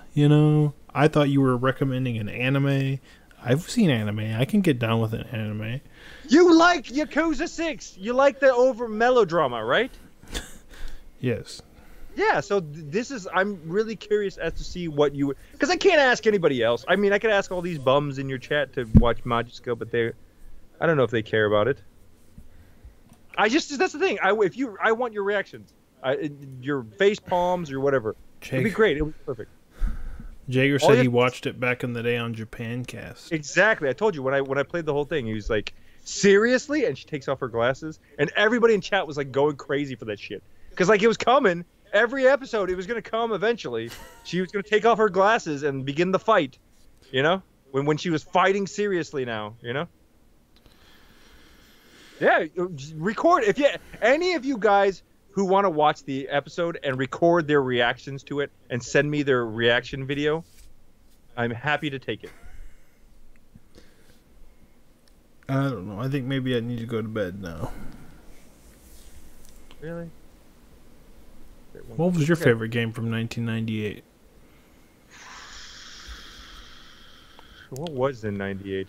A: I thought you were recommending an anime. I've seen anime. I can get down with an anime.
B: You like Yakuza 6. You like the over melodrama, right?
A: Yes.
B: Yeah, so this is, I'm really curious as to see what you, because I can't ask anybody else. I mean, I could ask all these bums in your chat to watch Magiska, but I don't know if they care about it. That's the thing. I want your reactions. Your face palms or whatever. It'd be great. It was perfect.
A: Jaeger said he watched it back in the day on Japancast.
B: Exactly. I told you when I played the whole thing, he was like, seriously? And she takes off her glasses. And everybody in chat was like going crazy for that shit. Because like it was coming. Every episode, it was going to come eventually. She was going to take off her glasses and begin the fight. When she was fighting seriously now, Yeah, record. Any of you guys who want to watch the episode and record their reactions to it and send me their reaction video, I'm happy to take it.
A: I don't know. I think maybe I need to go to bed now.
B: Really?
A: What was your favorite game from 1998?
B: What was in 98?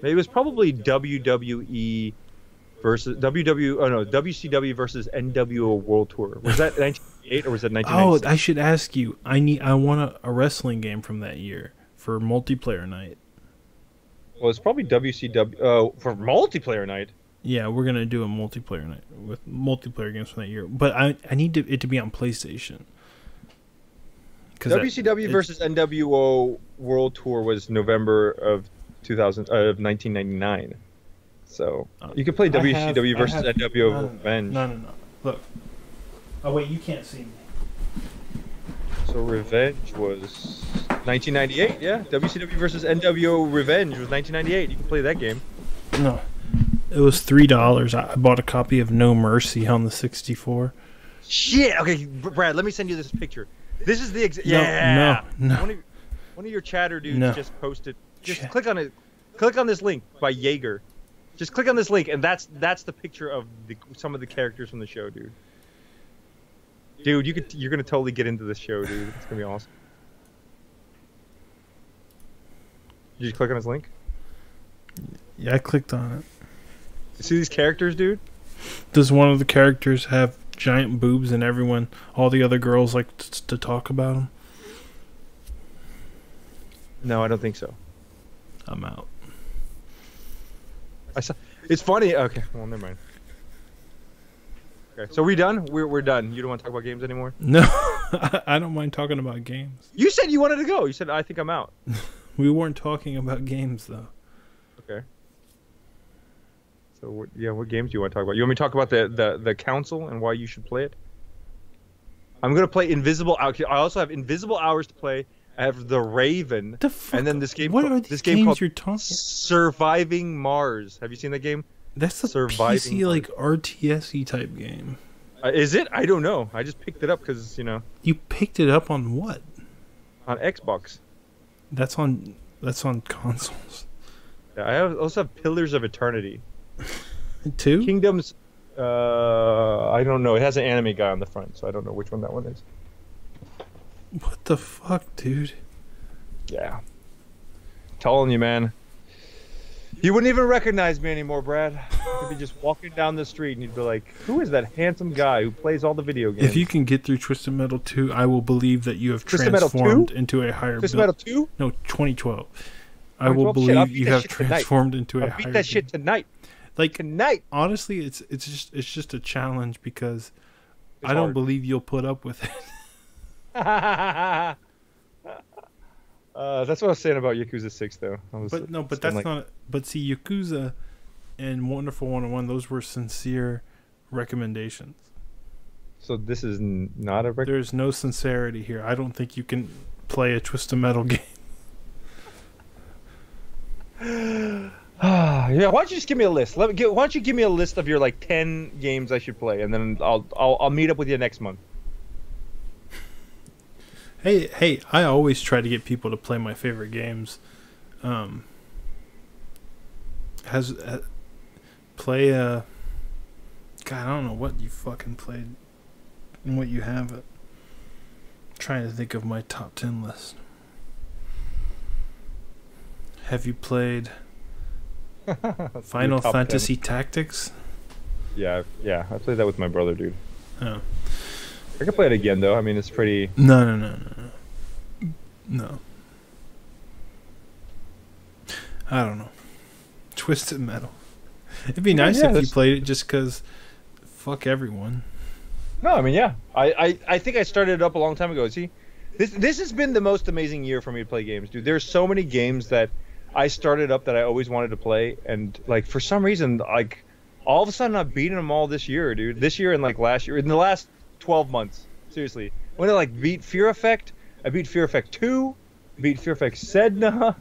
B: It was probably WWE versus WCW versus NWO World Tour. Was that 1998 or was that 1996?
A: Oh, I should ask you. I want a wrestling game from that year for multiplayer night.
B: Well, it's probably WCW for multiplayer night.
A: Yeah, we're gonna do a multiplayer night with multiplayer games from that year. But I need it to be on PlayStation.
B: WCW versus NWO World Tour was November of 1999. So you could play WCW versus NWO Revenge.
A: No. Look. Oh wait, you can't see me.
B: So Revenge was 1998, yeah. WCW versus NWO Revenge was 1998. You can play that game.
A: No, it was $3. I bought a copy of No Mercy on the 64.
B: Shit. Okay, Brad, let me send you this picture. This is the
A: No.
B: One of your chatter dudes just posted. Just click on it. Click on this link by Jaeger. Just click on this link, and that's the picture of some of the characters from the show, dude. Dude, you're gonna totally get into this show, dude. It's gonna be awesome. Did you click on his link?
A: Yeah, I clicked on it.
B: You see these characters, dude?
A: Does one of the characters have giant boobs and all the other girls like to talk about them?
B: No, I don't think so.
A: I'm out.
B: It's funny. Okay, well, never mind. Okay, so we done? We're done. You don't want to talk about games anymore?
A: No, I don't mind talking about games.
B: You said you wanted to go. You said, I think I'm out.
A: We weren't talking about games, though.
B: Okay. So, what games do you want to talk about? You want me to talk about the council and why you should play it? I'm going to play Invisible Hours. I also have Invisible Hours to play. I have The Raven.
A: The fuck?
B: And then this game,
A: what are these games
B: called
A: you're talking?
B: Surviving Mars. Have you seen that game?
A: That's a
B: Surviving
A: PC, like, RTS-y type game.
B: Is it? I don't know. I just picked it up because, you know.
A: You picked it up on what?
B: On Xbox.
A: That's on consoles.
B: Yeah, I also have Pillars of Eternity.
A: 2?
B: Kingdoms. I don't know. It has an anime guy on the front, so I don't know which one that one is.
A: What the fuck, dude?
B: Yeah. Telling you, man. You wouldn't even recognize me anymore, Brad. You'd be just walking down the street and you'd be like, who is that handsome guy who plays all the video games?
A: If you can get through Twisted Metal 2, I will believe that you have
B: Twisted Metal
A: transformed
B: 2?
A: into a higher
B: Twisted
A: build.
B: Metal 2?
A: No, 2012. I will believe you have transformed into a higher build.
B: I'll beat that shit tonight.
A: Like,
B: tonight.
A: Honestly, it's just a challenge because I don't
B: hard.
A: believe you'll put up with it.
B: That's what I was saying about Yakuza 6, though.
A: But that's not. But see, Yakuza and Wonderful 101, those were sincere recommendations.
B: So this is not a.
A: There's no sincerity here. I don't think you can play a Twisted Metal game.
B: Yeah, why don't you just give me a list? Why don't you give me a list of your like 10 games I should play, and then I'll meet up with you next month.
A: Hey! I always try to get people to play my favorite games. Play God, I don't know what you fucking played and what you have it. I'm trying to think of my top 10 list. Have you played Final Fantasy Tactics?
B: Yeah, I played that with my brother, dude.
A: Oh.
B: I can play it again, though. I mean, it's pretty.
A: No. I don't know. Twisted Metal. It'd be nice if you played it just because fuck everyone.
B: No, I mean, yeah. I think I started it up a long time ago. See, this has been the most amazing year for me to play games, dude. There's so many games that I started up that I always wanted to play, and like for some reason, like all of a sudden I'm beating them all this year, dude. This year and like last year, in the last 12 months, seriously. When I like beat Fear Effect, I beat Fear Effect 2, beat Fear Effect Sedna.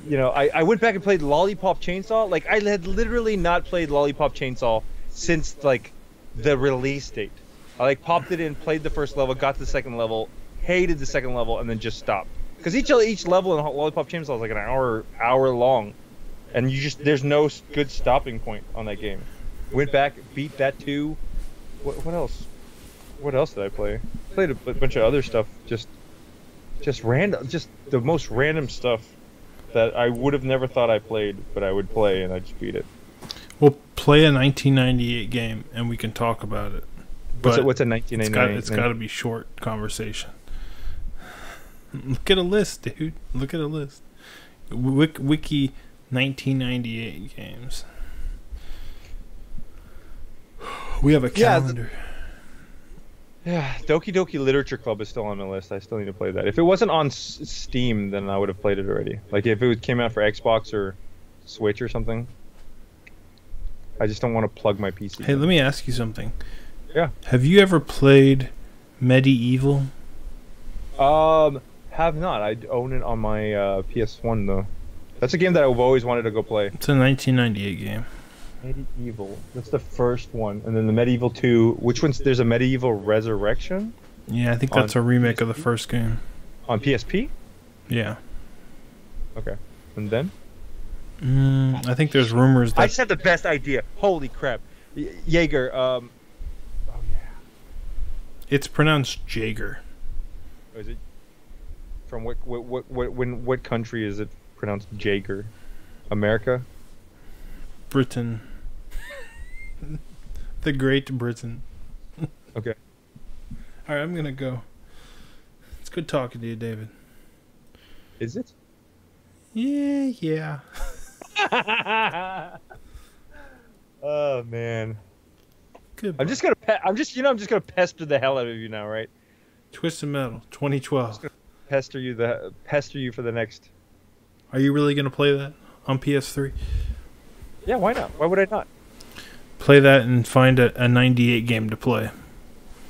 B: You know, I went back and played Lollipop Chainsaw. Like I had literally not played Lollipop Chainsaw since like the release date. I like popped it in, played the first level, got to the second level, hated the second level, and then just stopped. Because each level in Lollipop Chainsaw is like an hour long, and there's no good stopping point on that game. Went back, beat that too. What else? What else did I play? Played a bunch of other stuff, just random, just the most random stuff that I would have never thought I played, but I would play, and I just beat it.
A: We'll play a 1998 game, and we can talk about it. But
B: what's a 1998?
A: It's got to be short conversation. Look at a list, dude. Look at a list. Wiki 1998 games. We have a calendar.
B: Yeah, Doki Doki Literature Club is still on the list. I still need to play that. If it wasn't on Steam, then I would have played it already. Like if it came out for Xbox or Switch or something. I just don't want to plug my PC.
A: Hey, let me ask you something.
B: Yeah.
A: Have you ever played Medieval?
B: Have have not. I own it on my PS1 though. That's a game that I've always wanted to go play.
A: It's a 1998 game.
B: Medieval. That's the first one, and then the Medieval 2. Which one's? There's a Medieval Resurrection.
A: Yeah, I think that's a remake of the first game.
B: On PSP?
A: Yeah.
B: Okay. And then?
A: I think there's rumors that...
B: I just had the best idea. Holy crap. Jaeger, oh yeah.
A: It's pronounced Jaeger.
B: Oh, is it? From what country is it pronounced Jaeger? America?
A: Britain. The Great Britain.
B: Okay.
A: Alright, I'm gonna go. It's good talking to you, David.
B: Is it?
A: Yeah.
B: Oh man.
A: Goodbye.
B: I'm just gonna pester the hell out of you now, right?
A: Twisted Metal 2012.
B: Pester you for the next.
A: Are you really gonna play that on PS3?
B: Yeah, why not? Why would I not?
A: Play that and find a 98 game to play.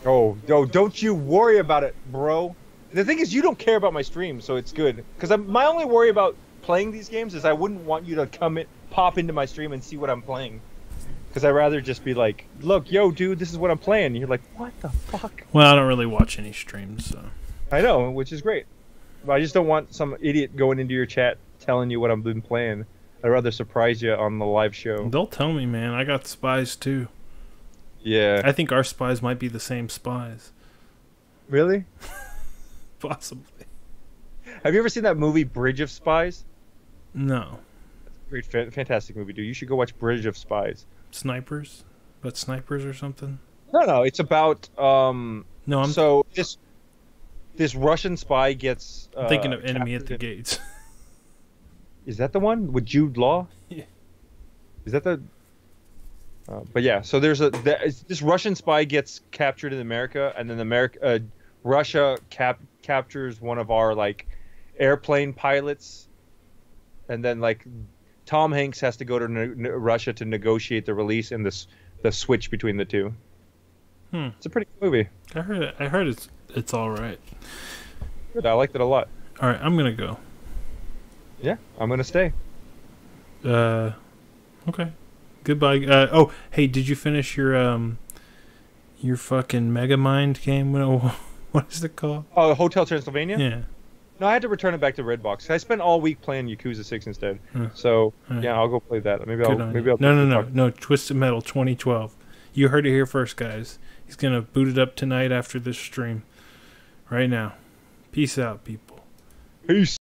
B: Oh, don't you worry about it, bro. The thing is, you don't care about my stream, so it's good. Because my only worry about playing these games is I wouldn't want you to pop into my stream and see what I'm playing. Because I'd rather just be like, look, yo, dude, this is what I'm playing. And you're like, what the fuck?
A: Well, I don't really watch any streams, so.
B: I know, which is great. But I just don't want some idiot going into your chat telling you what I've been playing. I'd rather surprise you on the live show.
A: They'll tell me, man. I got spies, too.
B: Yeah.
A: I think our spies might be the same spies.
B: Really?
A: Possibly.
B: Have you ever seen that movie Bridge of Spies?
A: No.
B: Great, fantastic movie, dude. You should go watch Bridge of Spies.
A: Snipers? But snipers or something?
B: No. It's about
A: No, I'm
B: so this Russian spy gets.
A: thinking of Enemy at the Gates.
B: Is that the one with Jude Law?
A: Yeah.
B: Is that the? But yeah, so this Russian spy gets captured in America, and then Russia captures one of our like airplane pilots, and then like Tom Hanks has to go to Russia to negotiate the release and the switch between the two. It's a pretty good movie.
A: I heard it's all right.
B: Good, I liked it a lot.
A: All right, I'm gonna go.
B: Yeah, I'm gonna stay.
A: Okay. Goodbye. Oh, hey, did you finish your fucking Megamind game? What is it called?
B: Oh, Hotel Transylvania?
A: Yeah.
B: No, I had to return it back to Redbox. I spent all week playing Yakuza 6 instead. So,
A: right.
B: yeah, I'll go play that. Maybe I'll
A: No, Twisted Metal 2012. You heard it here first, guys. He's going to boot it up tonight after this stream. Right now. Peace out, people.
B: Peace.